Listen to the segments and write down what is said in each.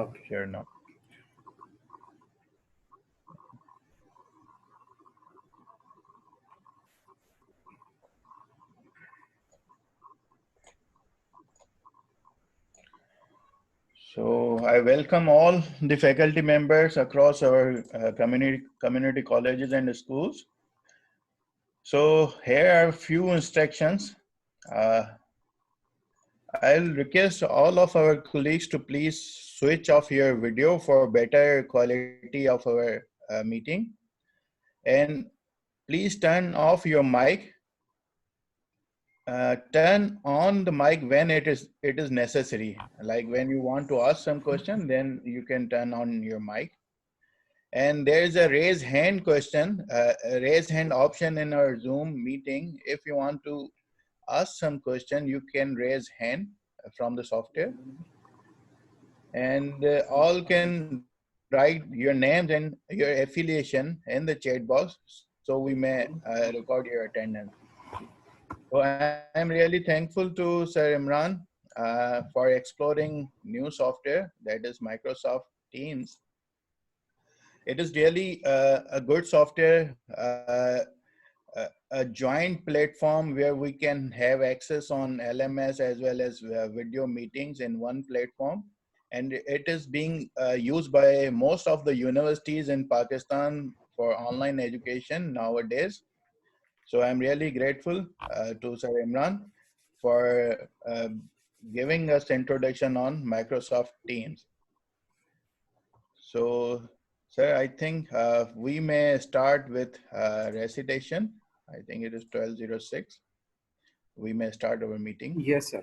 Okay. Here now. So I welcome all the faculty members across our community colleges and schools. So here are a few instructions. I'll request all of our colleagues to please switch off your video for better quality of our meeting. And please turn off your mic. Turn on the mic when it is necessary. Like when you want to ask some question, then you can turn on your mic. And there is a raise hand a raise hand option in our Zoom meeting. If you want to ask some question, you can raise hand from the software. And all can write your names and your affiliation in the chat box, so we may record your attendance. So I'm really thankful to Sir Imran for exploring new software, that is Microsoft Teams. It is really a good software, a joint platform where we can have access on LMS as well as video meetings in one platform. And it is being used by most of the universities in Pakistan for online education nowadays. So I'm really grateful to Sir Imran for giving us introduction on Microsoft Teams. So, sir, I think we may start with recitation. I think it is 12:06. We may start our meeting. Yes, sir.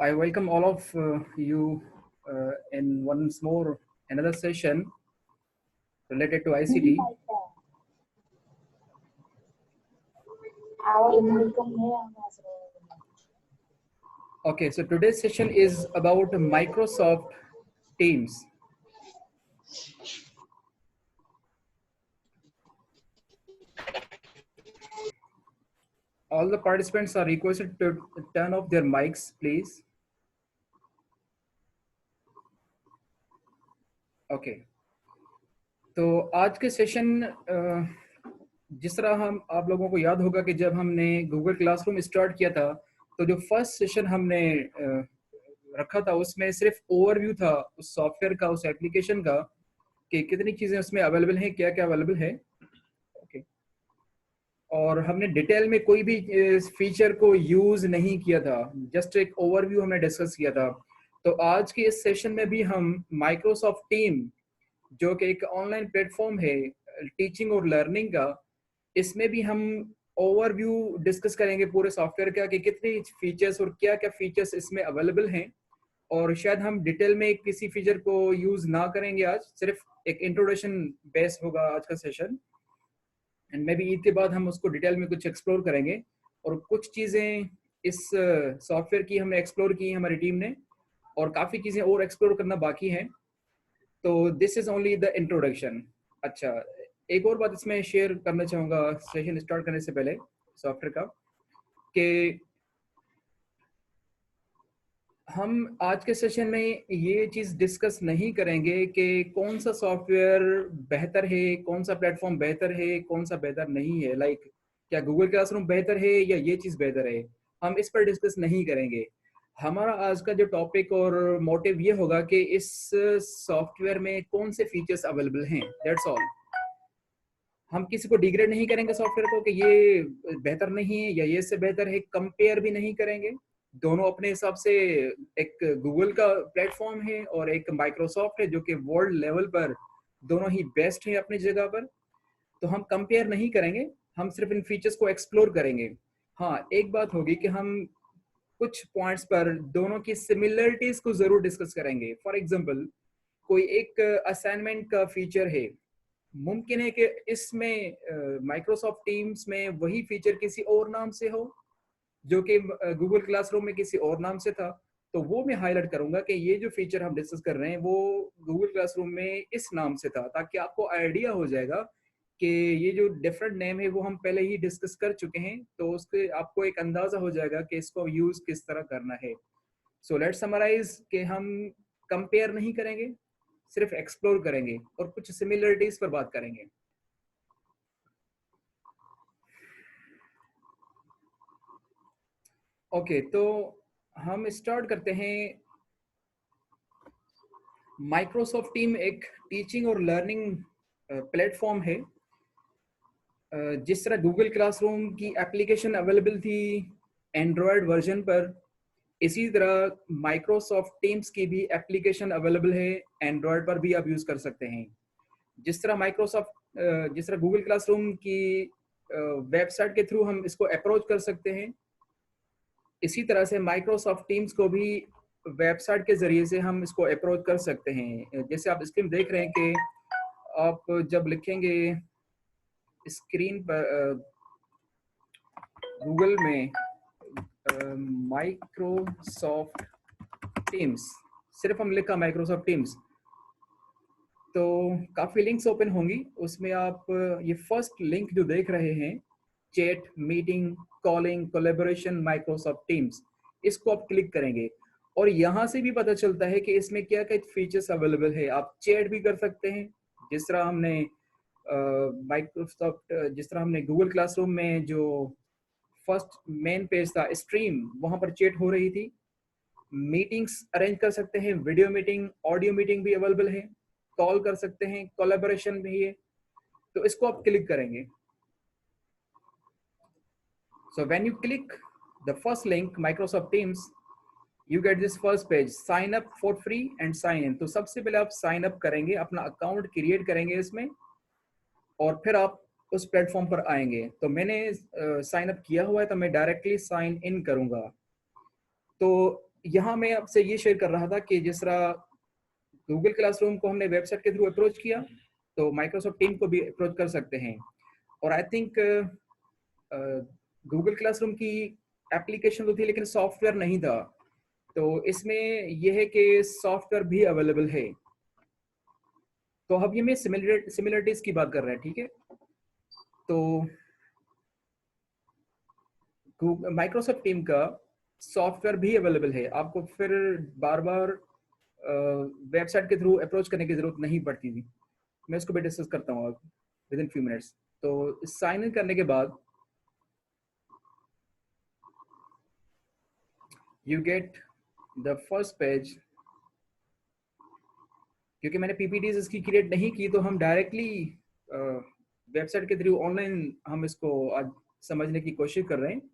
I welcome all of you in once more another session related to ICT. Okay, so today's session is about Microsoft Teams. All the participants are requested to turn off their mics, please. Okay. तो आज के session जिस तरह हम आप लोगों को याद होगा कि जब हमने गूगल क्लासरूम स्टार्ट किया था तो जो फर्स्ट सेशन हमने रखा था उसमें सिर्फ ओवरव्यू था उस सॉफ्टवेयर का, उस एप्लीकेशन का, कि कितनी चीज़ें उसमें अवेलेबल हैं, क्या क्या अवेलेबल है. ओके. और हमने डिटेल में कोई भी फीचर को यूज़ नहीं किया था, जस्ट एक ओवरव्यू हमने डिस्कस किया था. तो आज के इस सेशन में भी हम माइक्रोसॉफ्ट टीम जो कि एक ऑनलाइन प्लेटफॉर्म है टीचिंग और लर्निंग का, इसमें भी हम ओवरव्यू डिस्कस करेंगे पूरे सॉफ्टवेयर का कि कितने फीचर्स और क्या क्या फीचर्स इसमें अवेलेबल हैं. और शायद हम डिटेल में किसी फीचर को यूज़ ना करेंगे आज, सिर्फ एक इंट्रोडक्शन बेस होगा आज का session. And may be Eid के बाद हम उसको डिटेल में कुछ एक्सप्लोर करेंगे. और कुछ चीज़ें इस सॉफ्टवेयर की हमने एक्सप्लोर की हमारी टीम ने, और काफ़ी चीज़ें और एक्सप्लोर करना बाकी हैं. तो this is only the introduction. अच्छा, एक और बात इसमें शेयर करना चाहूँगा सेशन स्टार्ट करने से पहले सॉफ्टवेयर का, कि हम आज के सेशन में ये चीज़ डिस्कस नहीं करेंगे कि कौन सा सॉफ्टवेयर बेहतर है, कौन सा प्लेटफॉर्म बेहतर है, कौन सा बेहतर नहीं है. लाइक क्या गूगल क्लासरूम बेहतर है या ये चीज़ बेहतर है, हम इस पर डिस्कस नहीं करेंगे. हमारा आज का जो टॉपिक और मोटिव ये होगा कि इस सॉफ्टवेयर में कौन से फीचर्स अवेलेबल हैं, दैट्स ऑल. हम किसी को डिग्रेड नहीं करेंगे सॉफ्टवेयर को कि ये बेहतर नहीं है या ये से बेहतर है, कंपेयर भी नहीं करेंगे. दोनों अपने हिसाब से, एक गूगल का प्लेटफॉर्म है और एक माइक्रोसॉफ्ट है जो कि वर्ल्ड लेवल पर दोनों ही बेस्ट है अपनी जगह पर. तो हम कंपेयर नहीं करेंगे, हम सिर्फ इन फीचर्स को एक्सप्लोर करेंगे. हाँ, एक बात होगी कि हम कुछ पॉइंट्स पर दोनों की सिमिलरिटीज को जरूर डिस्कस करेंगे। फॉर एग्जांपल, कोई एक असाइनमेंट का फीचर है, मुमकिन है कि इसमें माइक्रोसॉफ्ट टीम्स में वही फीचर किसी और नाम से हो, जो कि गूगल क्लासरूम में किसी और नाम से था। तो वो मैं हाईलाइट करूंगा कि ये जो फीचर हम डिस्कस कर रहे हैं वो गूगल क्लासरूम में इस नाम से था, ताकि आपको आइडिया हो जाएगा कि ये जो डिफरेंट नेम है वो हम पहले ही डिस्कस कर चुके हैं, तो उसके आपको एक अंदाजा हो जाएगा कि इसको यूज किस तरह करना है। सो लेट्स समराइज कि हम कंपेयर नहीं करेंगे, सिर्फ एक्सप्लोर करेंगे और कुछ सिमिलरिटीज पर बात करेंगे। ओके, तो हम स्टार्ट करते हैं। माइक्रोसॉफ्ट टीम एक टीचिंग और लर्निंग प्लेटफॉर्म है। जिस तरह गूगल क्लासरूम की एप्लीकेशन अवेलेबल थी एंड्रॉयड वर्जन पर, इसी तरह माइक्रोसॉफ्ट टीम्स की भी एप्लीकेशन अवेलेबल है, एंड्रॉयड पर भी आप यूज कर सकते हैं। जिस तरह गूगल क्लासरूम की वेबसाइट के थ्रू हम इसको अप्रोच कर सकते हैं, इसी तरह से माइक्रोसॉफ्ट टीम्स को भी वेबसाइट के जरिए से हम इसको अप्रोच कर सकते हैं। जैसे आप स्क्रीन देख रहे हैं कि आप जब लिखेंगे स्क्रीन पर गूगल में माइक्रोसॉफ्ट टीम्स, सिर्फ हम लिखा माइक्रोसॉफ्ट टीम्स, तो काफ़ी लिंक्स ओपन होंगी। उसमें आप ये फर्स्ट लिंक जो देख रहे हैं, chat, meeting, calling, collaboration, Microsoft teams, इसको आप क्लिक करेंगे और यहाँ से भी पता चलता है कि इसमें क्या क्या फीचर्स अवेलेबल है। आप चैट भी कर सकते हैं, जिस तरह हमने जिस तरह हमने गूगल क्लासरूम में जो फर्स्ट मेन पेज था स्ट्रीम, वहाँ पर चैट हो रही थी। मीटिंग्स अरेंज कर सकते हैं, वीडियो मीटिंग, ऑडियो मीटिंग भी अवेलेबल है, कॉल कर सकते हैं, कोलैबोरेशन भी है। तो इसको आप क्लिक करेंगे। So when you click the first link Microsoft Teams, you get this first page, sign up for free and sign in. तो सबसे पहले आप साइन अप करेंगे, अपना अकाउंट क्रिएट करेंगे इसमें, और फिर आप उस प्लेटफॉर्म पर आएंगे। तो मैंने साइन अप किया हुआ है, तो मैं डायरेक्टली साइन इन करूंगा। तो यहाँ मैं आपसे ये शेयर कर रहा था कि जिस तरह गूगल क्लासरूम को हमने वेबसाइट के थ्रू अप्रोच किया, तो माइक्रोसॉफ्ट टीम को भी अप्रोच कर सकते हैं। और आई थिंक गूगल क्लासरूम की एप्लीकेशन तो थी लेकिन सॉफ्टवेयर नहीं था, तो इसमें यह है कि सॉफ्टवेयर भी अवेलेबल है। तो अब ये मैं सिमिलरिटीज की बात कर रहे हैं, ठीक है। तो माइक्रोसॉफ्ट टीम का सॉफ्टवेयर भी अवेलेबल है, आपको फिर बार बार वेबसाइट के थ्रू अप्रोच करने की जरूरत नहीं पड़ती थी। मैं इसको भी डिस्कस करता हूँ विद इन फ्यू मिनट्स। तो साइन इन करने के बाद you get the first page. क्योंकि मैंने पीपीटीज इसकी क्रिएट नहीं की, तो हम डायरेक्टली वेबसाइट के थ्रू ऑनलाइन हम इसको आज समझने की कोशिश कर रहे हैं।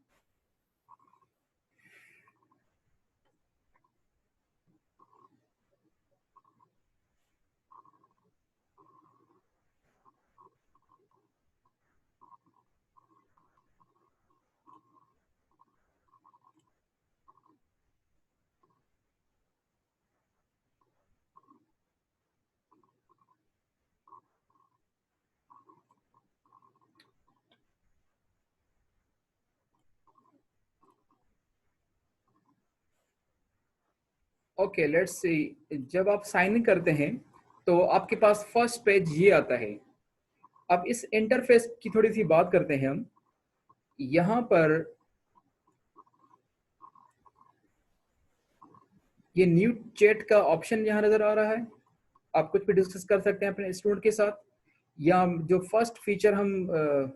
Okay, let's see. जब आप साइन इन करते हैं तो आपके पास फर्स्ट पेज ये आता है। अब इस इंटरफेस की थोड़ी सी बात करते हैं हम। यहाँ पर ये न्यू चैट का ऑप्शन यहाँ नजर आ रहा है। आप कुछ भी डिस्कस कर सकते हैं अपने स्टूडेंट के साथ, या जो फर्स्ट फीचर हम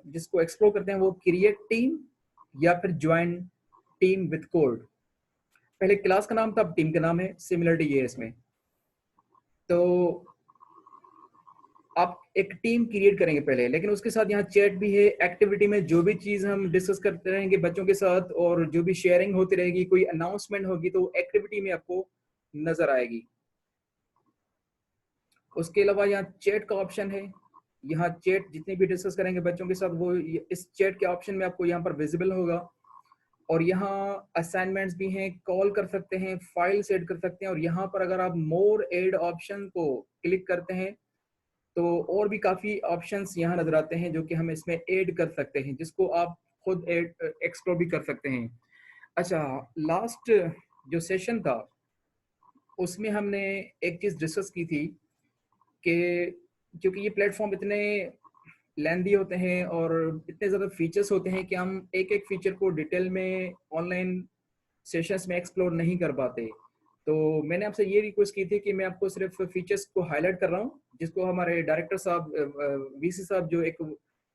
जिसको एक्सप्लोर करते हैं वो क्रिएट टीम या फिर ज्वाइन टीम विद कोड। पहले क्लास का नाम था, अब टीम का नाम है, सिमिलरिटी ये है इसमें। तो आप एक टीम क्रिएट करेंगे पहले, लेकिन उसके साथ यहाँ चैट भी है। एक्टिविटी में जो भी चीज हम डिस्कस करते रहेंगे बच्चों के साथ और जो भी शेयरिंग होती रहेगी, कोई अनाउंसमेंट होगी तो एक्टिविटी में आपको नजर आएगी। उसके अलावा यहाँ चैट का ऑप्शन है। यहाँ चैट जितनी भी डिस्कस करेंगे बच्चों के साथ वो इस चैट के ऑप्शन में आपको यहाँ पर विजिबल होगा। और यहाँ असाइनमेंट्स भी हैं, कॉल कर सकते हैं, फाइल्स ऐड कर सकते हैं, और यहाँ पर अगर आप मोर ऐड ऑप्शन को क्लिक करते हैं तो और भी काफ़ी ऑप्शंस यहाँ नज़र आते हैं जो कि हम इसमें ऐड कर सकते हैं, जिसको आप खुद एक्सप्लोर भी कर सकते हैं। अच्छा, लास्ट जो सेशन था उसमें हमने एक चीज़ डिस्कस की थी कि क्योंकि ये प्लेटफॉर्म इतने लेंदी होते हैं और इतने ज़्यादा फीचर्स होते हैं कि हम एक एक फीचर को डिटेल में ऑनलाइन सेशंस में एक्सप्लोर नहीं कर पाते। तो मैंने आपसे ये रिक्वेस्ट की थी कि मैं आपको सिर्फ फीचर्स को हाईलाइट कर रहा हूँ, जिसको हमारे डायरेक्टर साहब वीसी साहब जो एक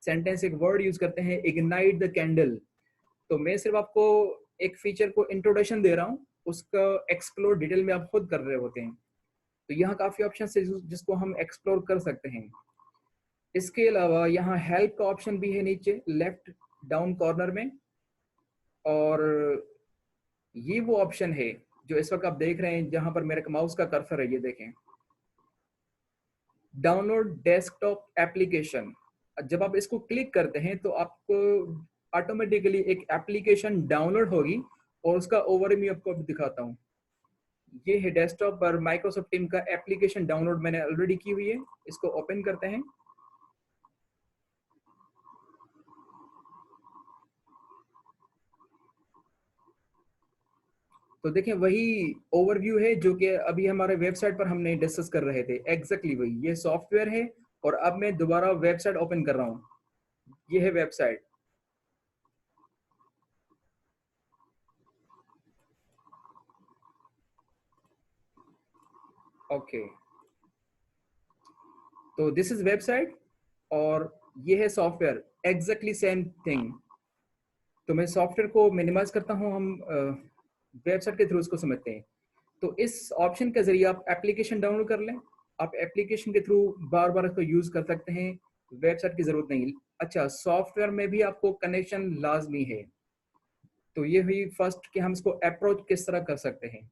सेंटेंस एक वर्ड यूज़ करते हैं, इग्नाइट द कैंडल। तो मैं सिर्फ आपको एक फीचर को इंट्रोडक्शन दे रहा हूँ, उसका एक्सप्लोर डिटेल में आप खुद कर रहे होते हैं। तो यहाँ काफ़ी ऑप्शन है जिसको हम एक्सप्लोर कर सकते हैं। इसके अलावा यहाँ हेल्प का ऑप्शन भी है नीचे लेफ्ट डाउन कॉर्नर में, और ये वो ऑप्शन है जो इस वक्त आप देख रहे हैं जहां पर मेरे माउस का कर्सर है, ये देखें, डाउनलोड डेस्कटॉप एप्लीकेशन। जब आप इसको क्लिक करते हैं तो आपको ऑटोमेटिकली एक एप्लीकेशन डाउनलोड होगी और उसका ओवरव्यू आपको दिखाता हूँ। ये है डेस्कटॉप पर माइक्रोसॉफ्ट टीम का एप्लीकेशन डाउनलोड मैंने ऑलरेडी की हुई है। इसको ओपन करते हैं। तो देखें वही ओवरव्यू है जो कि अभी हमारे वेबसाइट पर हमने डिस्कस कर रहे थे, एग्जैक्टली वही ये सॉफ्टवेयर है। और अब मैं दोबारा वेबसाइट ओपन कर रहा हूँ, ये है वेबसाइट। ओके, तो दिस इज वेबसाइट और ये है सॉफ्टवेयर, एग्जैक्टली सेम थिंग। तो मैं सॉफ्टवेयर को मिनिमाइज करता हूँ, हम वेबसाइट के थ्रू इसको समझते हैं। तो इस ऑप्शन के जरिए आप एप्लीकेशन डाउनलोड कर लें। आप एप्लीकेशन के थ्रू बार बार इसको यूज कर सकते हैं, वेबसाइट की जरूरत नहीं। अच्छा, सॉफ्टवेयर में भी आपको कनेक्शन लाजमी है। तो ये हुई फर्स्ट कि हम इसको अप्रोच किस तरह कर सकते हैं।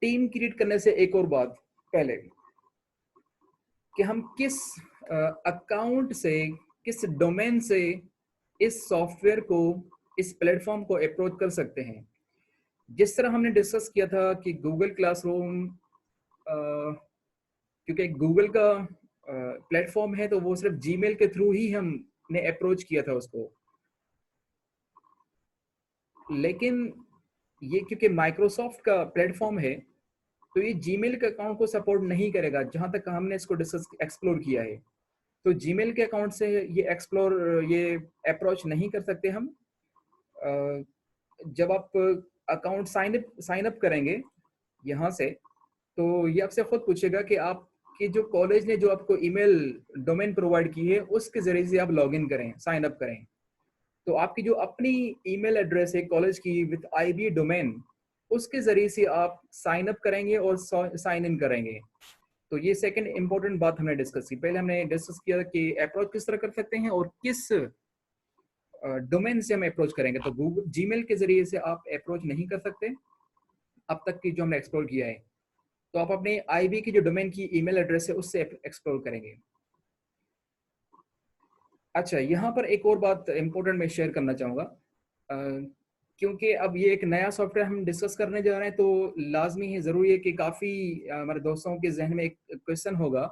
टीम क्रिएट करने से एक और बात पहले कि हम किस अकाउंट से, किस डोमेन से इस सॉफ्टवेयर को, इस प्लेटफॉर्म को अप्रोच कर सकते हैं। जिस तरह हमने डिस्कस किया था कि गूगल क्लासरूम क्योंकि गूगल का प्लेटफॉर्म है तो वो सिर्फ जीमेल के थ्रू ही हमने अप्रोच किया था उसको, लेकिन ये क्योंकि माइक्रोसॉफ्ट का प्लेटफॉर्म है तो ये जीमेल के अकाउंट को सपोर्ट नहीं करेगा, जहां तक हमने इसको डिस्कस एक्सप्लोर किया है। तो जीमेल के अकाउंट से ये अप्रोच नहीं कर सकते हम। जब आप अकाउंट साइन अप करेंगे यहाँ से, तो ये आपसे खुद पूछेगा कि आपके जो कॉलेज ने जो आपको ईमेल डोमेन प्रोवाइड की है उसके जरिए से आप लॉगिन करें, साइन अप करें। तो आपकी जो अपनी ईमेल एड्रेस है कॉलेज की विद आईबी डोमेन, उसके जरिए से आप साइन अप करेंगे और साइन इन करेंगे। तो ये सेकंड इंपॉर्टेंट बात हमने डिस्कस की। पहले हमने डिस्कस किया कि अप्रोच किस तरह कर सकते हैं और किस डोमेन से हम अप्रोच करेंगे। तो गूगल जीमेल के जरिए से आप अप्रोच नहीं कर सकते अब तक की जो हमने एक्सप्लोर किया है। तो आप अपने आईबी की जो डोमेन की ईमेल एड्रेस है उससे एक्सप्लोर करेंगे। अच्छा, यहाँ पर एक और बात इंपॉर्टेंट मैं शेयर करना चाहूँगा, क्योंकि अब ये एक नया सॉफ्टवेयर हम डिस्कस करने जा रहे हैं तो लाजमी है, ज़रूरी है कि काफ़ी हमारे दोस्तों के जहन में एक क्वेश्चन होगा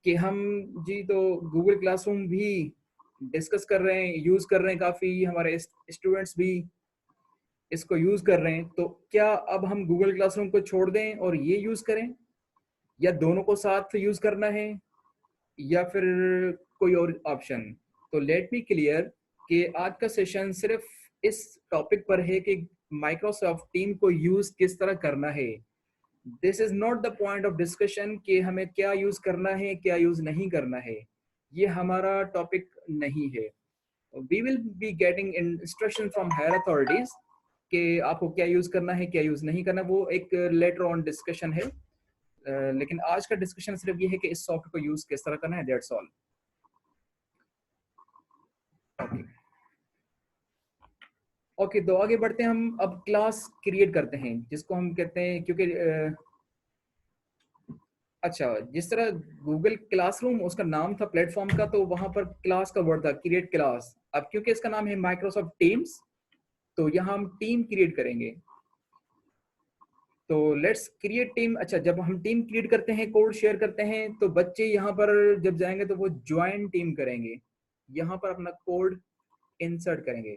कि हम जी तो गूगल क्लासरूम भी डिस्कस कर रहे हैं, यूज़ कर रहे हैं, काफ़ी हमारे स्टूडेंट्स भी इसको यूज़ कर रहे हैं, तो क्या अब हम गूगल क्लासरूम को छोड़ दें और ये यूज़ करें, या दोनों को साथ यूज़ करना है, या फिर कोई और ऑप्शन। तो लेट मी क्लियर कि आज का सेशन सिर्फ इस टॉपिक पर है कि माइक्रोसॉफ्ट टीम को यूज किस तरह करना है। This is not the point of discussion कि हमें क्या यूज करना है, क्या यूज नहीं करना है। ये हमारा टॉपिक नहीं है। We will be getting instruction from higher authorities कि आपको क्या यूज करना है, क्या यूज नहीं करना, वो एक लेटर ऑन डिस्कशन है। लेकिन आज का डिस्कशन सिर्फ ये है कि इस सॉफ्टवेयर को यूज किस तरह करना है, दैट्स ऑल। ओके, तो आगे बढ़ते हैं। हम अब क्लास क्रिएट करते हैं जिसको हम कहते हैं, क्योंकि अच्छा, जिस तरह गूगल क्लासरूम उसका नाम था प्लेटफॉर्म का, तो वहां पर क्लास का वर्ड था क्रिएट क्लास। अब क्योंकि इसका नाम है माइक्रोसॉफ्ट टीम्स, तो यहाँ हम टीम क्रिएट करेंगे। तो लेट्स क्रिएट टीम। अच्छा, जब हम टीम क्रिएट करते हैं, कोड शेयर करते हैं, तो बच्चे यहाँ पर जब जाएंगे तो वो ज्वाइन टीम करेंगे, यहाँ पर अपना कोड इंसर्ट करेंगे।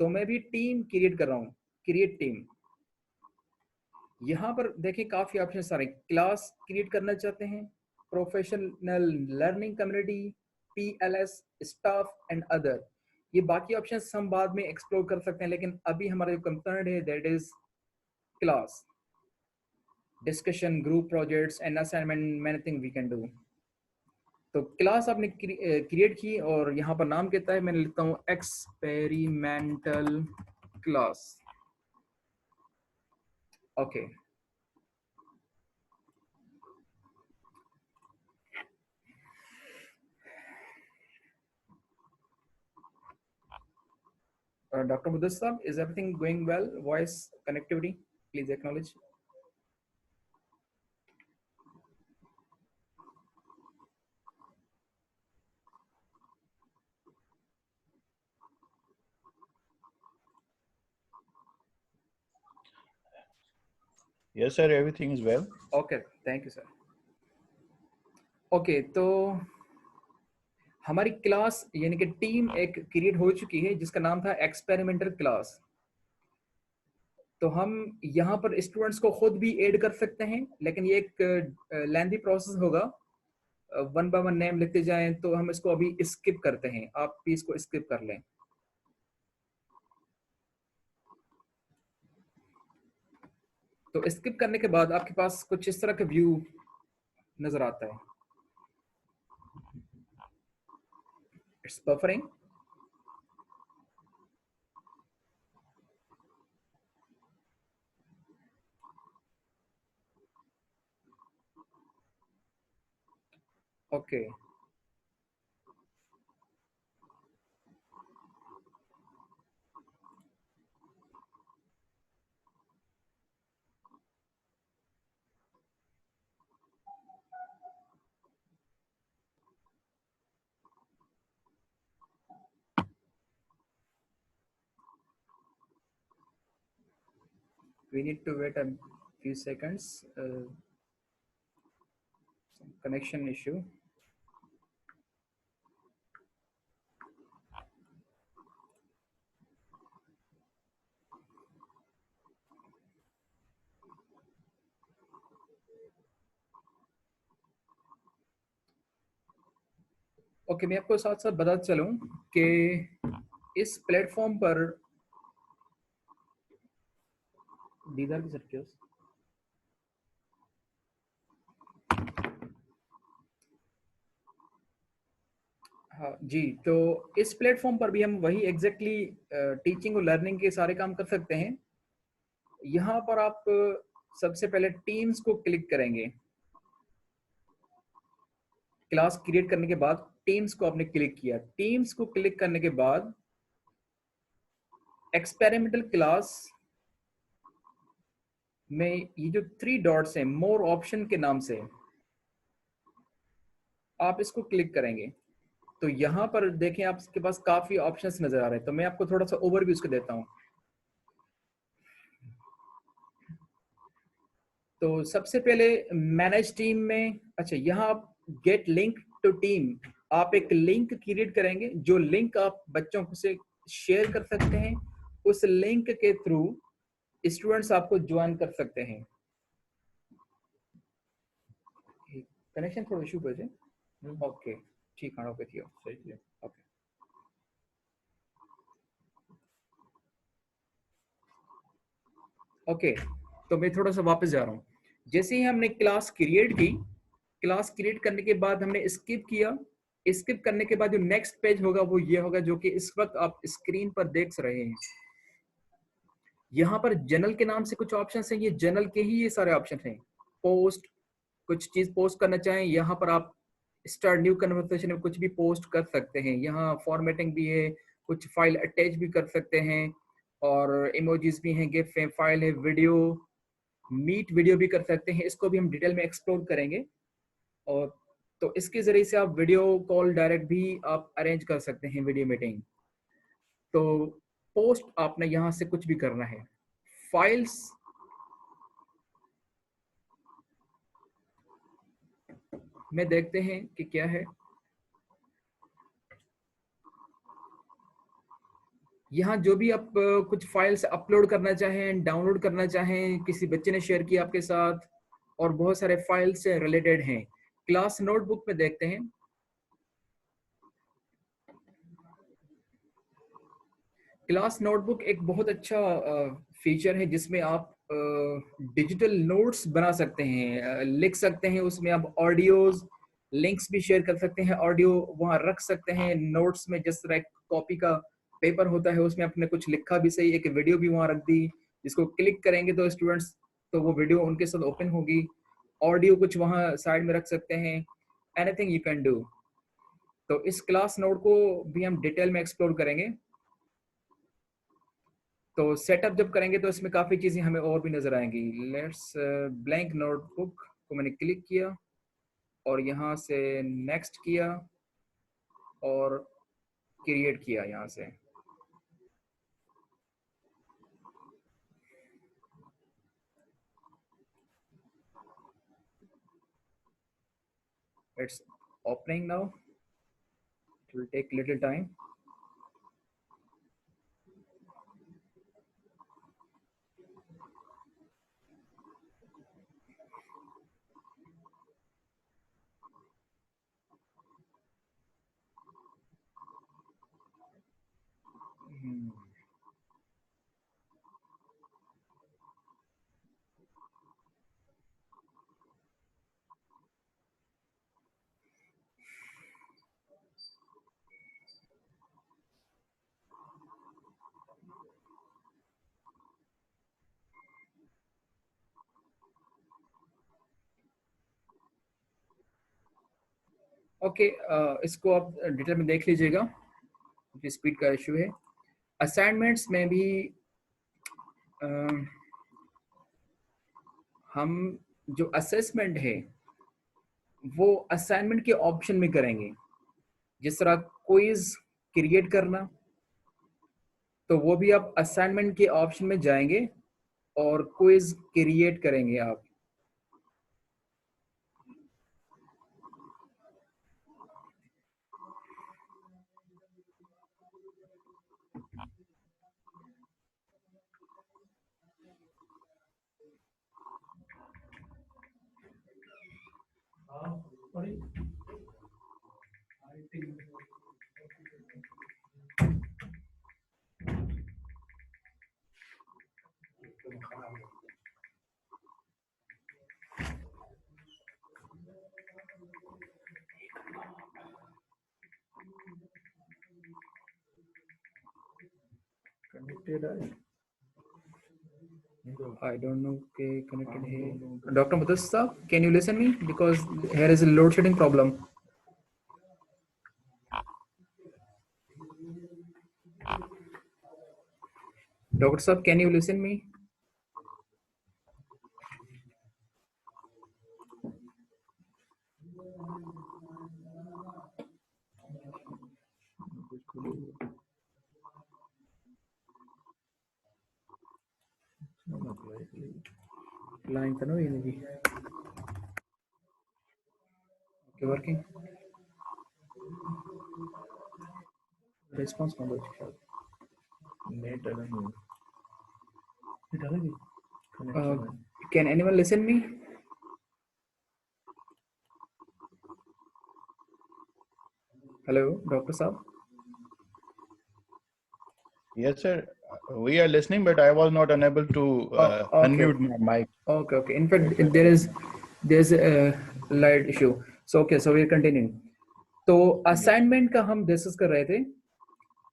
तो मैं भी टीम क्रिएट कर रहा हूँ, क्रिएट टीम। यहाँ पर देखिए काफी ऑप्शन सारे, क्लास क्रिएट करना चाहते हैं, professional learning community, PLS, staff and other. ये बाकी ऑप्शंस हम बाद में एक्सप्लोर कर सकते हैं, लेकिन अभी हमारा जो कंसर्न है that is class, discussion, group projects and assignment, many thing we can do. तो क्लास आपने क्रिएट की और यहाँ पर नाम कहता है, मैंने लिखता हूँ experimental class. Okay, Dr. Mudassab, is everything going well? Voice connectivity, please acknowledge. Yes, sir. Everything is well. Okay, thank you, sir. Okay, तो हमारी क्लास यानी कि टीम एक क्रिएट हो चुकी है जिसका नाम था एक्सपेरिमेंटल क्लास। तो हम यहाँ पर स्टूडेंट्स को खुद भी ऐड कर सकते हैं, लेकिन ये एक लेंथी प्रोसेस होगा। वन बाय वन नेम लिखते जाएं, तो हम इसको अभी स्किप करते हैं, आप भी इसको स्किप कर लें। तो स्किप करने के बाद आपके पास कुछ इस तरह का व्यू नजर आता है। It's buffering. Okay, we need to wait a few seconds, some connection issue. Okay, मैं आपको साथ साथ बता चलूं कि इस प्लेटफॉर्म पर दीदार की सर हाँ जी, तो इस प्लेटफॉर्म पर भी हम वही एग्जैक्टली टीचिंग और लर्निंग के सारे काम कर सकते हैं। यहाँ पर आप सबसे पहले टीम्स को क्लिक करेंगे। क्लास क्रिएट करने के बाद टीम्स को आपने क्लिक किया। टीम्स को क्लिक करने के बाद एक्सपेरिमेंटल क्लास में ये जो 3 डॉट्स हैं, मोर ऑप्शन के नाम से, आप इसको क्लिक करेंगे। तो यहाँ पर देखें आपके पास काफी ऑप्शंस नजर आ रहे हैं। तो मैं आपको थोड़ा सा ओवरव्यू इसको देता हूँ। तो सबसे पहले मैनेज टीम में, अच्छा यहाँ आप गेट लिंक टू टीम, आप एक लिंक क्रिएट करेंगे, जो लिंक आप बच्चों से शेयर कर सकते हैं। उस लिंक के थ्रू स्टूडेंट्स आपको ज्वाइन कर सकते हैं। कनेक्शन थोड़ा इशू बजे। ओके, ठीक है, ओके थियो सही है। ओके, ओके, तो मैं थोड़ा सा वापस जा रहा हूँ। जैसे ही हमने क्लास क्रिएट की, क्लास क्रिएट करने के बाद हमने स्किप किया। स्किप करने के बाद जो नेक्स्ट पेज होगा वो ये होगा, जो कि इस वक्त आप स्क्रीन पर देख रहे हैं। यहाँ पर जनरल के नाम से कुछ ऑप्शन हैं, ये जनरल के ही ये सारे ऑप्शन हैं। पोस्ट, कुछ चीज पोस्ट करना चाहें, यहाँ पर आप स्टार्ट न्यू कन्वर्सेशन में कुछ भी पोस्ट कर सकते हैं। यहाँ फॉर्मेटिंग भी है, कुछ फाइल अटैच भी कर सकते हैं, और इमोजीज भी हैं, गिफ है, फाइल है, वीडियो, मीट वीडियो भी कर सकते हैं। इसको भी हम डिटेल में एक्सप्लोर करेंगे। और तो इसके जरिए से आप वीडियो कॉल डायरेक्ट भी आप अरेंज कर सकते हैं, वीडियो मीटिंग। तो पोस्ट आपने यहां से कुछ भी करना है। फाइल्स में देखते हैं कि क्या है। यहाँ जो भी आप कुछ फाइल्स अपलोड करना चाहें, डाउनलोड करना चाहें, किसी बच्चे ने शेयर किया आपके साथ, और बहुत सारे फाइल्स से रिलेटेड हैं। क्लास नोटबुक में देखते हैं। क्लास नोटबुक एक बहुत अच्छा फीचर है जिसमें आप डिजिटल नोट्स बना सकते हैं, लिख सकते हैं। उसमें आप ऑडियोज, लिंक्स भी शेयर कर सकते हैं, ऑडियो वहाँ रख सकते हैं। नोट्स में जिस तरह कॉपी का पेपर होता है उसमें आपने कुछ लिखा भी सही, एक वीडियो भी वहाँ रख दी, जिसको क्लिक करेंगे तो स्टूडेंट्स, तो वो वीडियो उनके साथ ओपन होगी। ऑडियो कुछ वहाँ साइड में रख सकते हैं। Anything you can do. तो इस क्लास नोट को भी हम डिटेल में एक्सप्लोर करेंगे। तो सेटअप जब करेंगे तो इसमें काफ़ी चीज़ें हमें और भी नज़र आएंगी। लेट्स ब्लैंक नोटबुक को मैंने क्लिक किया और यहाँ से नेक्स्ट किया और क्रिएट किया यहाँ से। It's opening now. It will take little time. Okay, इसको आप डिटेल में देख लीजिएगा, स्पीड का इशू है। असाइनमेंट्स में भी हम जो असेसमेंट है वो असाइनमेंट के ऑप्शन में करेंगे। जिस तरह क्विज क्रिएट करना, तो वो भी आप असाइनमेंट के ऑप्शन में जाएंगे और क्विज क्रिएट करेंगे आप। Connected, I don't know. Okay, connected here. Dr. Mudassar, can you listen me? Because here is a load shedding problem. Dr. Sab, can you listen me? Line का ना ये नहीं। Okay, working. Response कौन बचा? Net डालेंगे. Net डालेंगे. Can anyone listen me? Hello, Dr. Sab. Yes, sir. We are listening, but I was not unable to okay. unmute my mic. Okay, okay. In fact, there's a light issue. So okay, so we're continuing. तो assignment का हम discuss कर रहे थे।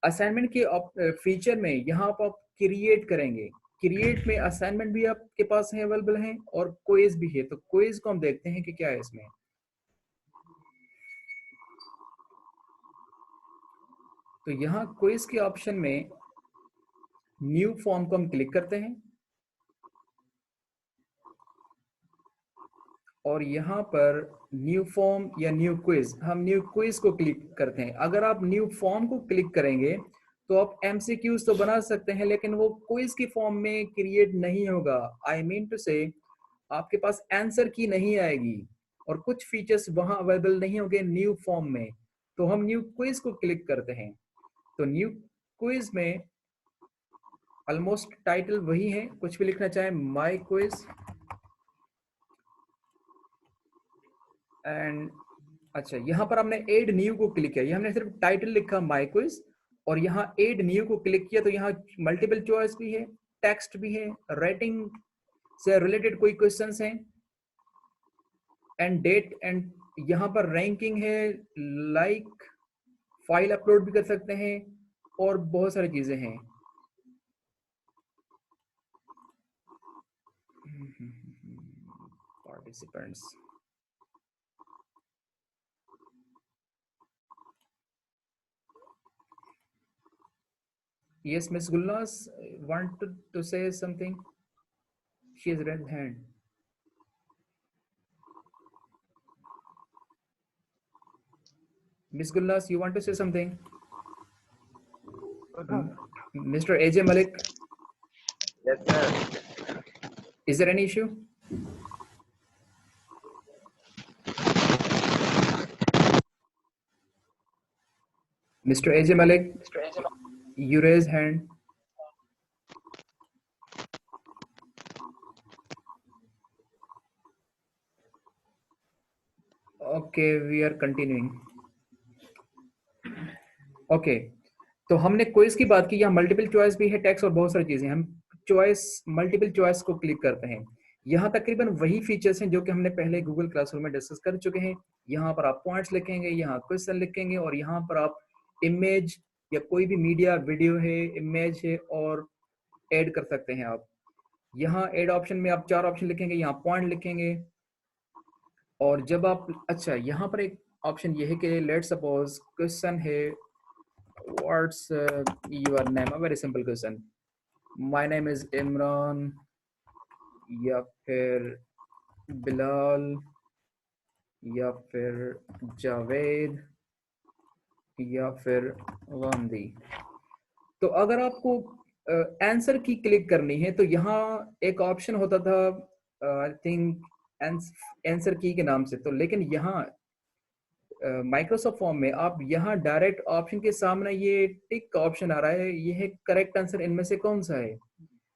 Assignment के feature में यहाँ आप क्रिएट करेंगे। क्रिएट में असाइनमेंट भी आपके पास है, अवेलेबल है, और क्विज भी है। तो क्विज को हम देखते हैं कि क्या है इसमें। तो यहाँ क्विज के ऑप्शन में न्यू फॉर्म को हम क्लिक करते हैं और यहाँ पर न्यू फॉर्म या न्यू क्विज, हम न्यू क्विज को क्लिक करते हैं। अगर आप न्यू फॉर्म को क्लिक करेंगे तो आप एमसीक्यूज तो बना सकते हैं, लेकिन वो क्विज की फॉर्म में क्रिएट नहीं होगा। आई मीन टू से आपके पास आंसर की नहीं आएगी और कुछ फीचर्स वहां अवेलेबल नहीं होंगे न्यू फॉर्म में। तो हम न्यू क्विज को क्लिक करते हैं। तो न्यू क्विज में ऑलमोस्ट टाइटल वही है, कुछ भी लिखना चाहे माय क्विज एंड अच्छा, यहाँ पर हमने एड न्यू को क्लिक किया, हमने सिर्फ टाइटल लिखा माय क्विज और यहाँ एड न्यू को क्लिक किया तो यहाँ मल्टीपल चॉइस भी है, टेक्स्ट भी है, रेटिंग से रिलेटेड कोई क्वेश्चंस हैं एंड डेट एंड यहाँ पर रैंकिंग है, लाइक फाइल अपलोड भी कर सकते हैं और बहुत सारी चीजें हैं। Participants, yes, Miss Gulnas wanted to say something. She has raised hand. Miss Gulnas, you want to say something? Mr. AJ Malik, Yes, sir. is there any issue? Mr. AJ Malik, you raise hand. Okay, we are continuing. Okay, तो हमने quiz की बात की, यहाँ multiple choice भी है, text और बहुत सारी चीजें। हम चॉइस, मल्टीपल चॉइस को क्लिक करते हैं। यहाँ तकरीबन वही फीचर्स हैं जो कि हमने पहले गूगल क्लासरूम में डिस्कस कर चुके हैं। यहाँ पर आप पॉइंट्स लिखेंगे, यहाँ क्वेश्चन लिखेंगे और यहाँ पर आप इमेज या कोई भी मीडिया, वीडियो है, इमेज है और ऐड कर सकते हैं आप। यहाँ ऐड ऑप्शन में आप 4 ऑप्शन लिखेंगे, यहाँ पॉइंट लिखेंगे और जब आप, अच्छा यहाँ पर एक ऑप्शन ये है कि लेट सपोज क्वेश्चन है what's your name, a very simple question, my name is Imran या फिर बिलाल या फिर जावेद या फिर गांधी। तो अगर आपको आंसर की क्लिक करनी है तो यहाँ एक ऑप्शन होता था आई थिंक आंसर की के नाम से, तो लेकिन यहाँ माइक्रोसॉफ्ट फॉर्म में आप यहाँ डायरेक्ट ऑप्शन के सामने ये टिक का ऑप्शन आ रहा है, ये है करेक्ट आंसर इनमें से कौन सा है।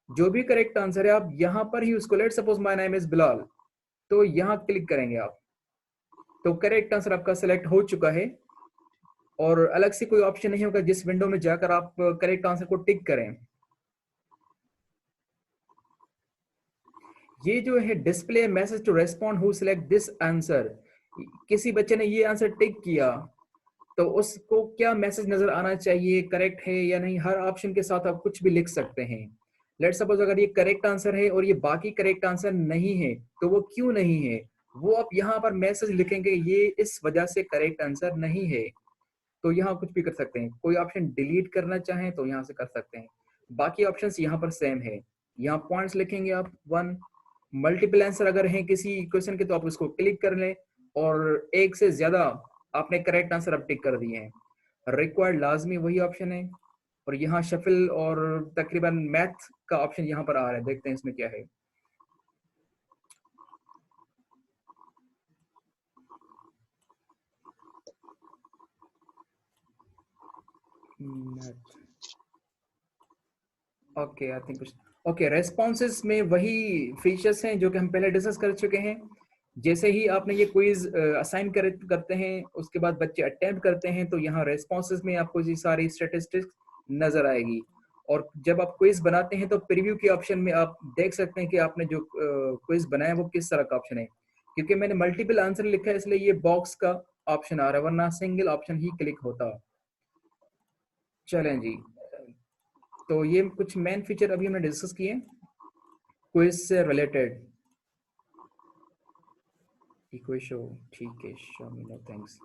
जो भी करेक्ट आंसर है आप यहाँ पर ही उसको, let suppose my name is Bilal, तो यहाँ क्लिक करेंगे आप, तो करेक्ट आंसर आपका सिलेक्ट हो चुका है और अलग से कोई ऑप्शन नहीं होगा जिस विंडो में जाकर आप करेक्ट आंसर को टिक करें। ये जो है display message to respond who select this answer, किसी बच्चे ने ये आंसर टिक किया तो उसको क्या मैसेज नजर आना चाहिए, करेक्ट है या नहीं। हर ऑप्शन के साथ आप कुछ भी लिख सकते हैं। लेट सपोज अगर ये करेक्ट आंसर है और ये बाकी करेक्ट आंसर नहीं है तो वो क्यों नहीं है, वो आप यहाँ पर मैसेज लिखेंगे ये इस वजह से करेक्ट आंसर नहीं है। तो यहाँ कुछ भी कर सकते हैं, कोई ऑप्शन डिलीट करना चाहें तो यहाँ से कर सकते हैं। बाकी ऑप्शंस यहाँ पर सेम है। यहाँ पॉइंट्स लिखेंगे आप 1, मल्टीपल आंसर अगर है किसी क्वेश्चन के तो आप उसको क्लिक कर लें और एक से ज्यादा आपने करेक्ट आंसर अब टिक कर दिए हैं। रिक्वायर्ड लाजमी वही ऑप्शन है और यहाँ शफल और तकरीबन मैथ का ऑप्शन यहाँ पर आ रहा है, देखते हैं इसमें क्या है। ओके, आई थिंक कुछ ओके, रेस्पॉन्सेस में वही फीचर्स हैं जो कि हम पहले डिस्कस कर चुके हैं। जैसे ही आपने ये क्विज असाइन करते हैं उसके बाद बच्चे अटेम्प्ट करते हैं तो यहाँ रेस्पॉन्सेस में आपको ये सारी स्टेटिस्टिक्स नजर आएगी और जब आप क्विज बनाते हैं तो प्रीव्यू के ऑप्शन में आप देख सकते हैं कि आपने जो क्विज बनाया वो किस तरह का ऑप्शन है। क्योंकि मैंने मल्टीपल आंसर लिखा है इसलिए ये बॉक्स का ऑप्शन आ रहा है, वरना सिंगल ऑप्शन ही क्लिक होता। चलें जी, तो ये कुछ मेन फीचर अभी हमने डिस्कस किए क्विज से रिलेटेड। इक्वे शो, ठीक है, show me know thanks.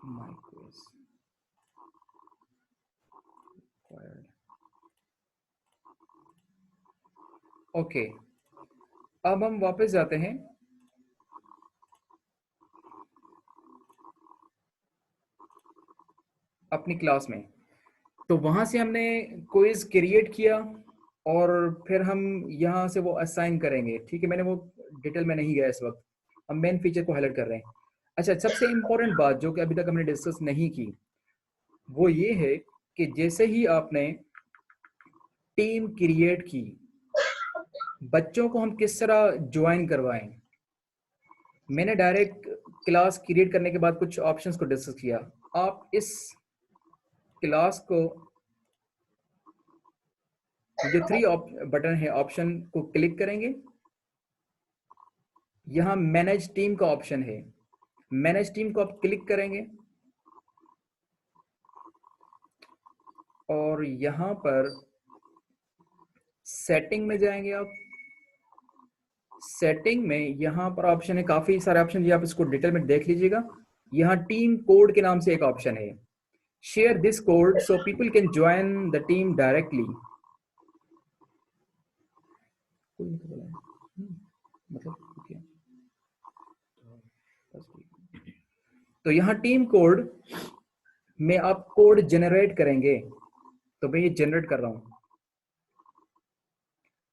My quiz okay, अब हम वापस जाते हैं अपनी क्लास में। तो वहां से हमने क्विज क्रिएट किया और फिर हम यहाँ से वो असाइन करेंगे। ठीक है, मैंने वो डिटेल में नहीं गया इस वक्त, हम मेन फीचर को हाईलाइट कर रहे हैं। अच्छा, सबसे इंपॉर्टेंट बात जो कि अभी तक हमने डिस्कस नहीं की वो ये है कि जैसे ही आपने टीम क्रिएट की, बच्चों को हम किस तरह ज्वाइन करवाएं। मैंने डायरेक्ट क्लास क्रिएट करने के बाद कुछ ऑप्शंस को डिस्कस किया। आप इस क्लास को, ये जो 3 बटन है, ऑप्शन को क्लिक करेंगे। यहाँ मैनेज टीम का ऑप्शन है, मैनेज टीम को आप क्लिक करेंगे और यहाँ पर सेटिंग में जाएंगे आप। सेटिंग में यहाँ पर ऑप्शन है, काफी सारे ऑप्शन, ये आप इसको डिटेल में देख लीजिएगा। यहाँ टीम कोड के नाम से एक ऑप्शन है, share this code so people can join the team directly. मतलब तो यहाँ टीम कोड में आप कोड जनरेट करेंगे। तो मैं ये जनरेट कर रहा हूं,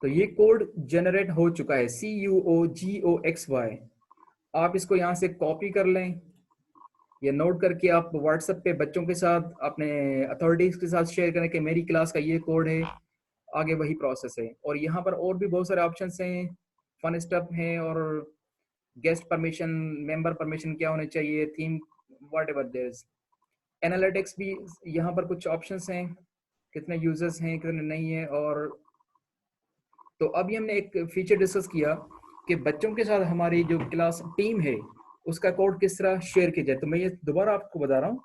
तो ये कोड जनरेट हो चुका है, CUOGOXY। आप इसको यहाँ से कॉपी कर लें या नोट करके आप व्हाट्सएप पे बच्चों के साथ, अपने अथॉरिटीज के साथ शेयर करें कि मेरी क्लास का ये कोड है। आगे वही प्रोसेस है। और यहाँ पर और भी बहुत सारे ऑप्शंस हैं, फन स्टफ हैं, और गेस्ट परमिशन, मेंबर परमिशन क्या होने चाहिए, theme, whatever there is. Analytics भी यहाँ पर कुछ ऑप्शंस हैं, कितने यूजर्स हैं कितने नहीं है। और तो अभी हमने एक फीचर डिस्कस किया कि बच्चों के साथ हमारी जो क्लास टीम है उसका कोड किस तरह शेयर किया जाए। तो मैं ये दोबारा आपको बता रहा हूँ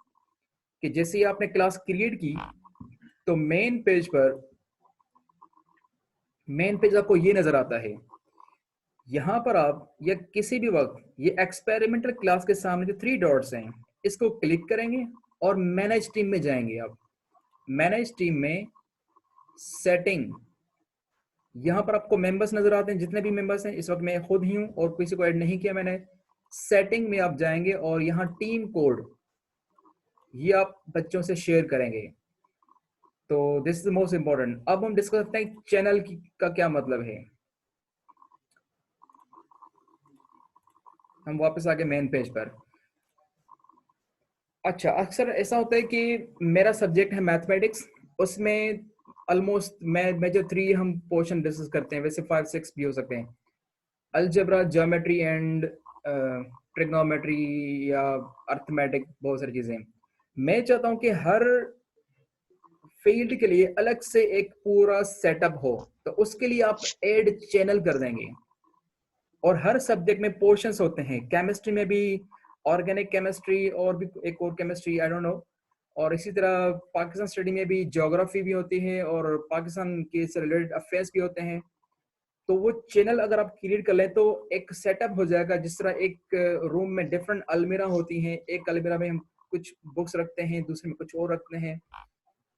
कि जैसे ही आपने क्लास क्रिएट की तो मेन पेज आपको ये नजर आता है। यहाँ पर आप या किसी भी वक्त ये एक्सपेरिमेंटल क्लास के सामने जो 3 डॉट्स हैं इसको क्लिक करेंगे और मैनेज टीम में जाएंगे। आप मैनेज टीम में सेटिंग, यहाँ पर आपको मेंबर्स नजर आते हैं, जितने भी मेंबर्स हैं। इस वक्त मैं खुद ही हूँ और किसी को ऐड नहीं किया मैंने। सेटिंग में आप जाएंगे और यहाँ टीम कोड ये आप बच्चों से शेयर करेंगे। तो this is the most important. अब हम डिस्कस करते हैं चैनल का क्या मतलब है। हम वापस आके मेन पेज पर। अच्छा, अक्सर ऐसा होता है कि मेरा सब्जेक्ट है मैथमेटिक्स, उसमें ऑलमोस्ट मेजर 3 हम पोर्शन डिस्कस करते हैं, वैसे 5-6 भी हो सकते हैं। अलजेब्रा, ज्योमेट्री एंड ट्रिग्नोमेट्री या अर्थमेटिक, बहुत सारी चीजें। मैं चाहता हूं कि हर फील्ड के लिए अलग से एक पूरा सेटअप हो, तो उसके लिए आप ऐड चैनल कर देंगे। और हर सब्जेक्ट में पोर्शंस होते हैं, केमिस्ट्री में भी ऑर्गेनिक केमिस्ट्री और भी एक और केमिस्ट्री, आई डोंट नो। और इसी तरह पाकिस्तान स्टडी में भी ज्योग्राफी भी होती है और पाकिस्तान के से रिलेटेड अफेयर्स भी होते हैं। तो वो चैनल अगर आप क्रिएट कर लें तो एक सेटअप हो जाएगा। जिस तरह एक रूम में डिफरेंट अलमीरा होती हैं, एक अलमीरा में हम कुछ बुक्स रखते हैं, दूसरे में कुछ और रखते हैं,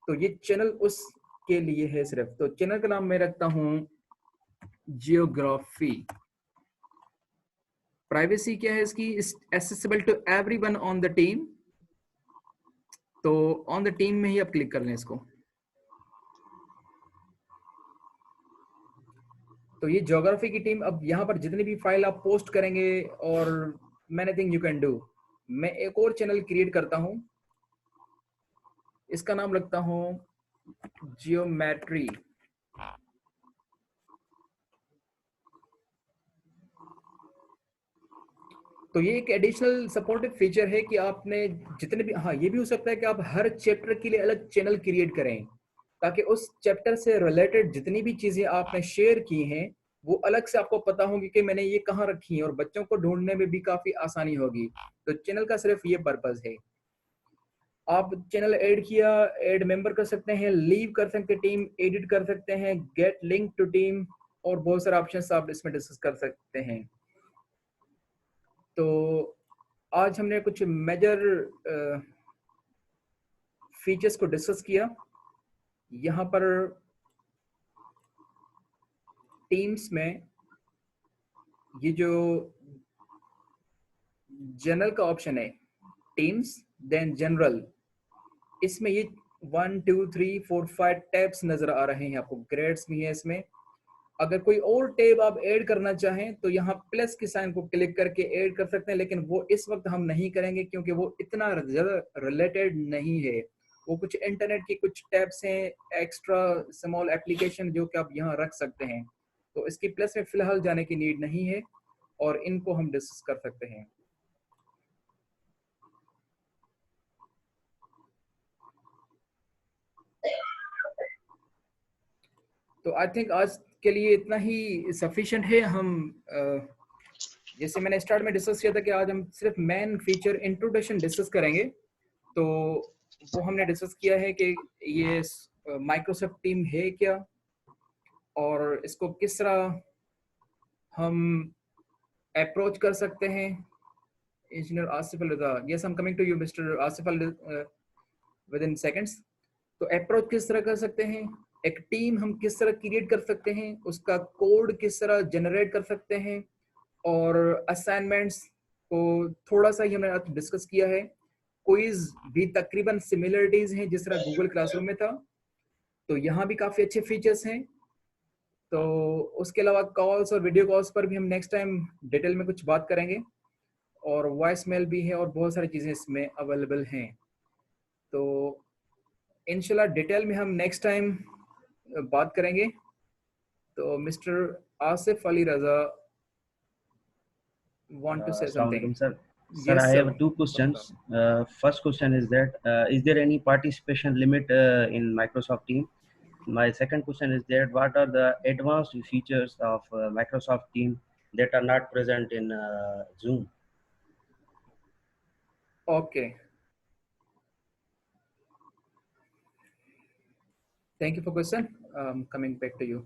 तो ये चैनल उसके लिए है सिर्फ। तो चैनल का नाम मैं रखता हूँ जियोग्राफी। प्राइवेसी क्या है इसकी, accessible to everyone on the team. तो ऑन द टीम में ही आप क्लिक कर लें इसको। तो ये ज्योग्राफी की टीम, अब यहाँ पर जितनी भी फाइल आप पोस्ट करेंगे और many thing you can do. मैं एक और चैनल क्रिएट करता हूँ, इसका नाम रखता हूँ जियोमेट्री। तो ये एक एडिशनल सपोर्टिव फीचर है कि आपने जितने भी, हाँ ये भी हो सकता है कि आप हर चैप्टर के लिए अलग चैनल क्रिएट करें, ताकि उस चैप्टर से रिलेटेड जितनी भी चीजें आपने शेयर की हैं वो अलग से आपको पता होगी कि मैंने ये कहाँ रखी है, और बच्चों को ढूंढने में भी काफी आसानी होगी। तो चैनल का सिर्फ ये पर्पज है। आप चैनल ऐड किया, ऐड मेंबर कर सकते हैं, लीव कर सकते हैं टीम, एडिट कर सकते हैं, गेट लिंक टू टीम, और बहुत सारे ऑप्शंस आप इसमें डिस्कस कर सकते हैं। तो आज हमने कुछ मेजर फीचर्स को डिस्कस किया। यहाँ पर टीम्स में ये जो जनरल का ऑप्शन है, टीम्स देन जनरल, इसमें ये 1 2 3 4 5 टैब्स नजर आ रहे हैं आपको, ग्रेड्स भी है इसमें। अगर कोई और टैब आप ऐड करना चाहें तो यहाँ प्लस के साइन को क्लिक करके ऐड कर सकते हैं, लेकिन वो इस वक्त हम नहीं करेंगे क्योंकि वो इतना ज्यादा रिलेटेड नहीं है। वो कुछ इंटरनेट की कुछ टैब्स हैं, एक्स्ट्रा स्मॉल एप्लीकेशन जो कि आप यहाँ रख सकते हैं, तो इसकी प्लस में फिलहाल जाने की नीड नहीं है और इनको हम डिस्कस कर सकते हैं। तो आई थिंक आज के लिए इतना ही सफिशिएंट है। हम जैसे मैंने स्टार्ट में डिस्कस किया था कि आज हम सिर्फ मेन फीचर इंट्रोडक्शन डिस्कस करेंगे, तो वो हमने डिस्कस किया है कि ये माइक्रोसॉफ्ट टीम है क्या और इसको किस तरह हम अप्रोच कर सकते हैं। Engineer Asif Al Raza, yes I am coming to you Mister Asif Al within seconds. तो अप्रोच किस तरह कर सकते हैं, एक टीम हम किस तरह क्रिएट कर सकते हैं, उसका कोड किस तरह जनरेट कर सकते हैं, और असाइनमेंट्स को थोड़ा सा ही हमने आज डिस्कस किया है। क्विज भी तकरीबन सिमिलरिटीज हैं जिस तरह गूगल क्लासरूम में था, तो यहाँ भी काफी अच्छे फीचर्स हैं। तो उसके अलावा कॉल्स और वीडियो कॉल्स पर भी हम नेक्स्ट टाइम डिटेल में कुछ बात करेंगे, और वॉइस मेल भी है और बहुत सारी चीजें इसमें अवेलेबल हैं। तो इंशाल्लाह डिटेल में हम नेक्स्ट टाइम बात करेंगे। तो mister Asif Ali Raza want to say something? Assalamualaikum, sir. Sir, Yes I sir. have two questions. First question is that is there any participation limit in Microsoft Team? My second question is that what are the advanced features of Microsoft Team that are not present in Zoom? Okay, thank you for question. Coming back to you.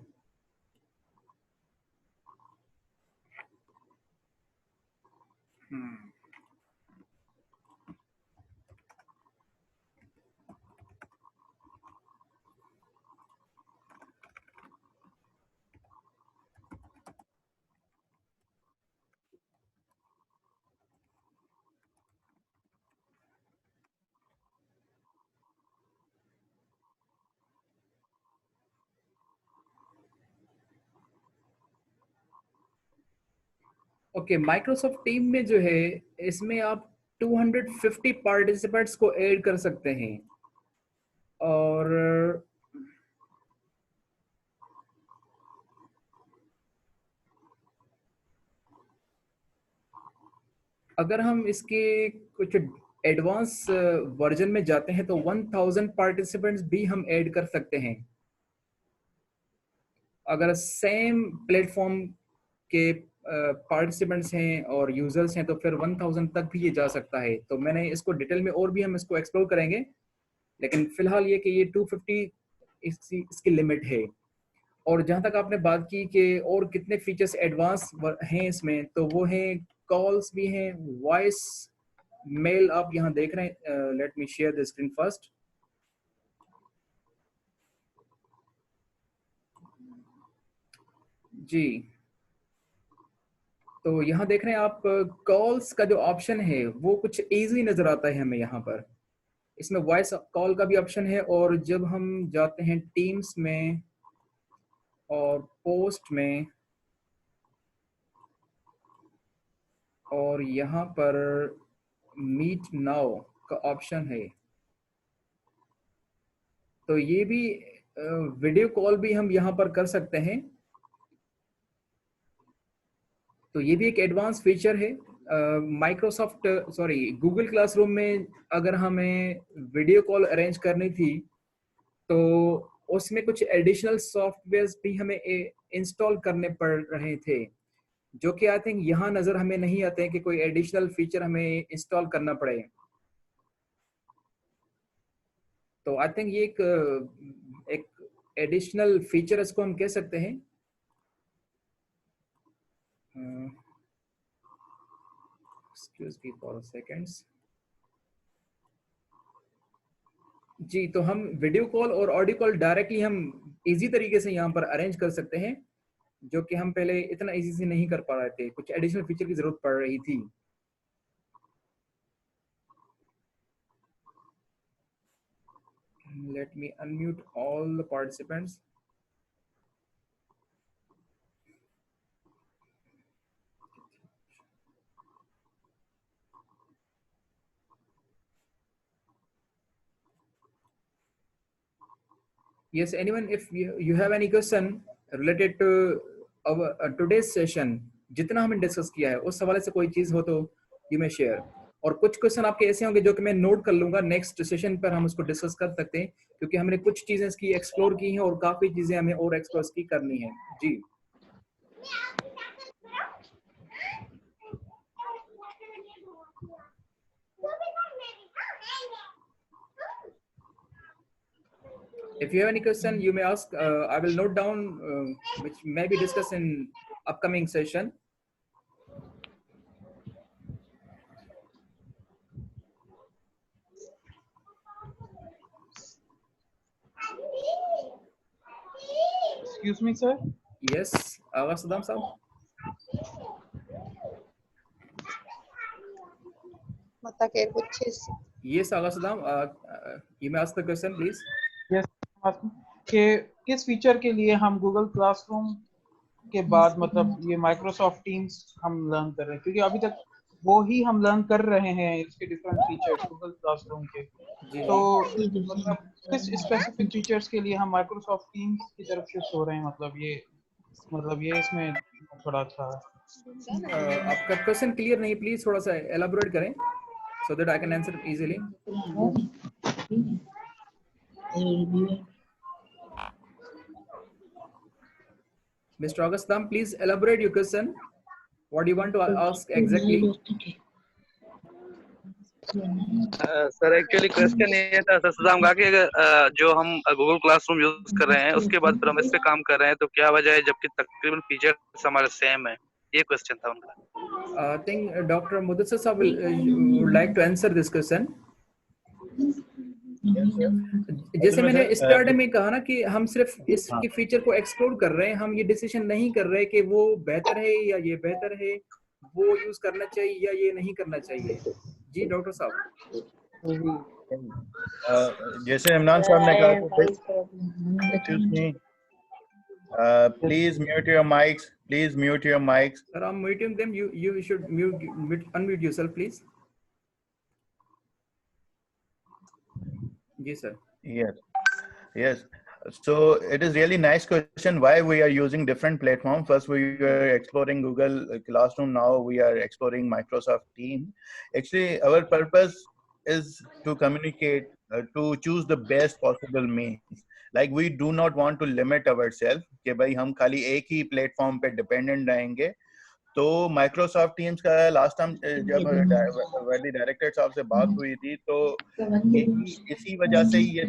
Okay, Microsoft team में जो है इसमें आप 250 participants को add कर सकते हैं, और अगर हम इसके कुछ एडवांस वर्जन में जाते हैं तो 1000 पार्टिसिपेंट्स भी हम ऐड कर सकते हैं। अगर सेम प्लेटफॉर्म के पार्टिसिपेंट्स हैं और यूजर्स हैं तो फिर 1000 तक भी ये जा सकता है। तो मैंने इसको डिटेल में और भी हम इसको एक्सप्लोर करेंगे, लेकिन फिलहाल ये कि ये 250 इसकी लिमिट है। और जहां तक आपने बात की कि और कितने फीचर्स एडवांस हैं इसमें, तो वो हैं कॉल्स भी हैं, वॉइस मेल आप यहाँ देख रहे हैं। Let me share the screen first. जी, तो यहाँ देख रहे हैं आप कॉल्स का जो ऑप्शन है वो कुछ इजी नजर आता है हमें यहाँ पर। इसमें वॉइस कॉल का भी ऑप्शन है, और जब हम जाते हैं टीम्स में और पोस्ट में, और यहाँ पर मीट नाउ का ऑप्शन है, तो ये भी वीडियो कॉल भी हम यहाँ पर कर सकते हैं। तो ये भी एक एडवांस फीचर है। माइक्रोसॉफ्ट सॉरी गूगल क्लासरूम में अगर हमें वीडियो कॉल अरेंज करनी थी तो उसमें कुछ एडिशनल सॉफ्टवेयर्स भी हमें इंस्टॉल करने पड़ रहे थे, जो कि आई थिंक यहाँ नजर हमें नहीं आते हैं कि कोई एडिशनल फीचर हमें इंस्टॉल करना पड़े। तो आई थिंक ये एक एडिशनल फीचर इसको हम कह सकते हैं। Excuse me for seconds. जी, तो हम वीडियो कॉल और ऑडियो कॉल डायरेक्टली हम इजी तरीके से यहाँ पर अरेंज कर सकते हैं। जो कि हम पहले इतना इजी से नहीं कर पा रहे थे, कुछ एडिशनल फीचर की जरूरत पड़ रही थी। Let me unmute all the participants. Yes, anyone, if you have any question related to our today's session, जितना हमने डिस्कस किया है उस हवाले से कोई चीज हो तो यू मे शेयर। और कुछ क्वेश्चन आपके ऐसे होंगे जो कि मैं नोट कर लूंगा, नेक्स्ट सेशन पर हम उसको डिस्कस कर सकते हैं, क्योंकि हमने कुछ चीजें इसकी एक्सप्लोर की हैं और काफी चीजें हमें और एक्सप्लोर की करनी है। जी if you have any question you may ask. I will note down which may be discussed in upcoming session. Excuse me, sir. Yes, Agha Saddam sahab. Yes, Agha Saddam, you may ask the question please. Yes, कि किस feature के लिए हम Google classroom के बाद मतलब ये Microsoft teams हम लर्न कर रहे हैं, क्योंकि अभी तक वो ही हम लर्न कर रहे हैं इसके डिफरेंट फीचर्स गूगल क्लासरूम के। तो मतलब किस स्पेसिफिक फीचर्स के लिए हम माइक्रोसॉफ्ट टीम्स की तरफ शिफ्ट हो रहे हैं, मतलब ये इसमें थोड़ा था। आपका क्वेश्चन क्लियर नहीं, प्लीज थोड़ा सा एलाबोरेट करें so that I can answer easily. Mr. Augustam, please elaborate your question. What do you want to ask exactly? Sir actually question ये था सर सदाम का कि जो हम गूगल क्लासरूम यूज कर रहे हैं उसके बाद फिर हम इस पे काम कर रहे हैं तो क्या वजह है जबकि तकरीबन फीचर्स हमारे सेम है, ये क्वेश्चन था उनका। I think Dr. Mudassir sir would like to answer this question. जैसे मैंने स्टार्ट में कहा ना कि हम सिर्फ इसकी फीचर को एक्सप्लोर कर रहे हैं, हम ये डिसीजन नहीं कर रहे कि वो बेहतर है या ये बेहतर है, वो यूज करना चाहिए या ये नहीं करना चाहिए। जी डॉक्टर साहब। जैसे इमरान साहब ने कहा, excuse me, please mute your mics. Please mute your mics. Sir, I'm muting them. You should unmute yourself, please. Yes, sir. Yes. So it is really nice question why we are using different platform. First we were exploring Google Classroom. Now we are exploring Microsoft Teams. Actually, our purpose is to communicate, to choose the best possible means. Like we do not want to limit ourselves कि भाई हम खाली एक ही platform पे dependent रहेंगे। तो Microsoft teams का last time जब वर्दी डायरेक्टर साहब से बात हुई थी तो इसी वजह से ही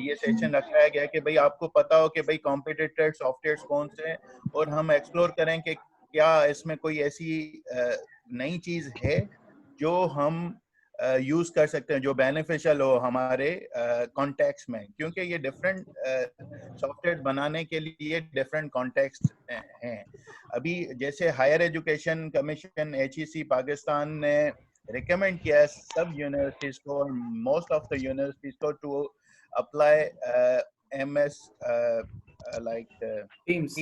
ये सेशन रखा गया कि भाई आपको पता हो कि भाई कॉम्पिटिटर सॉफ्टवेयर्स कौन से हैं और हम एक्सप्लोर करें कि क्या इसमें कोई ऐसी नई चीज है जो हम यूज कर सकते हैं जो बेनिफिशियल हो हमारे कॉन्टेक्स्ट में, क्योंकि ये डिफरेंट सॉफ्टवेयर बनाने के लिए डिफरेंट कॉन्टेक्स्ट हैं। अभी जैसे higher education commission HEC Pakistan ने रिकमेंड किया है सब यूनिवर्सिटीज को और मोस्ट ऑफ द यूनिवर्सिटीज को to apply MS like Teams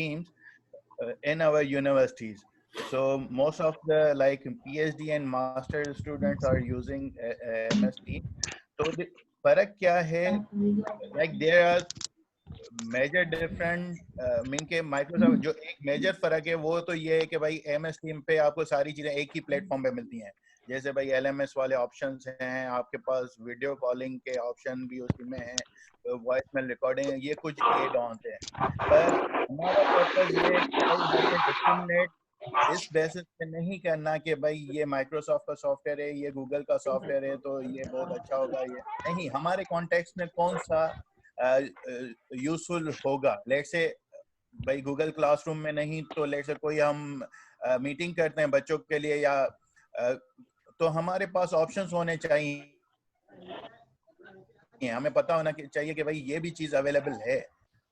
in our universities. So most of the like PhD and master students are using MS Teams. So the फर्क क्या है, like there are major different mean के Microsoft जो एक major फर्क है वो तो ये है कि भाई MS Team पे आपको सारी चीजें एक ही प्लेटफॉर्म पे मिलती हैं। जैसे भाई LMS वाले ऑप्शंस हैं, आपके पास वीडियो कॉलिंग के ऑप्शन भी उसी में हैं, वॉइस मेल रिकॉर्डिंग, ये कुछ एड ऑन है। पर हमारा पर्पस ये है कि भाई हमें डिस्क्रिमिनेट इस बेसिस पे नहीं करना कि भाई ये माइक्रोसॉफ्ट का सॉफ्टवेयर है, ये गूगल का सॉफ्टवेयर है तो ये बहुत अच्छा होगा, ये नहीं, हमारे कॉन्टेक्स्ट में कौन सा यूजफुल होगा। लेट से भाई गूगल क्लासरूम में नहीं तो लेट से कोई हम मीटिंग करते हैं बच्चों के लिए या तो हमारे पास ऑप्शंस होने चाहिए, हमें पता होना चाहिए कि भाई ये भी चीज अवेलेबल है।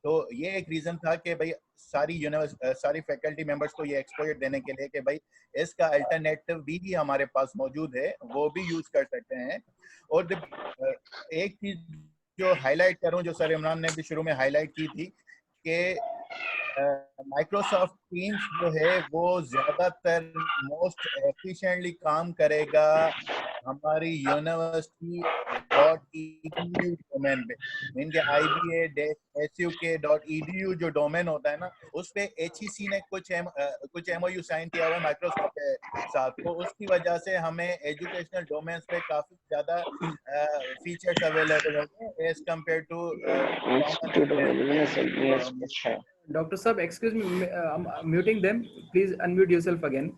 तो ये एक रीजन था कि भाई सारी फैकल्टी मेंबर्स को ये एक्सपोजर देने के लिए कि भाई इसका अल्टरनेटिव भी हमारे पास मौजूद है, वो भी यूज कर सकते हैं। और एक चीज जो हाईलाइट करूं, जो सर इमरान ने भी शुरू में हाईलाइट की थी, कि माइक्रोसॉफ्ट टीम्स जो है वो ज्यादातर मोस्ट एफिशिएंटली काम करेगा हमारी university.edu डोमेन पे। मीन के iba-suk.edu जो डोमेन होता है ना, उस पे HEC ने कुछ MOU साइन किया हुआ है माइक्रोसॉफ्ट के साथ, तो उसकी वजह से हमें एजुकेशनल डोमेन्स पे काफी ज्यादा फीचर्स अवेलेबल होंगे as compare to Dr. Sab, excuse me, I'm muting them. Please unmute yourself again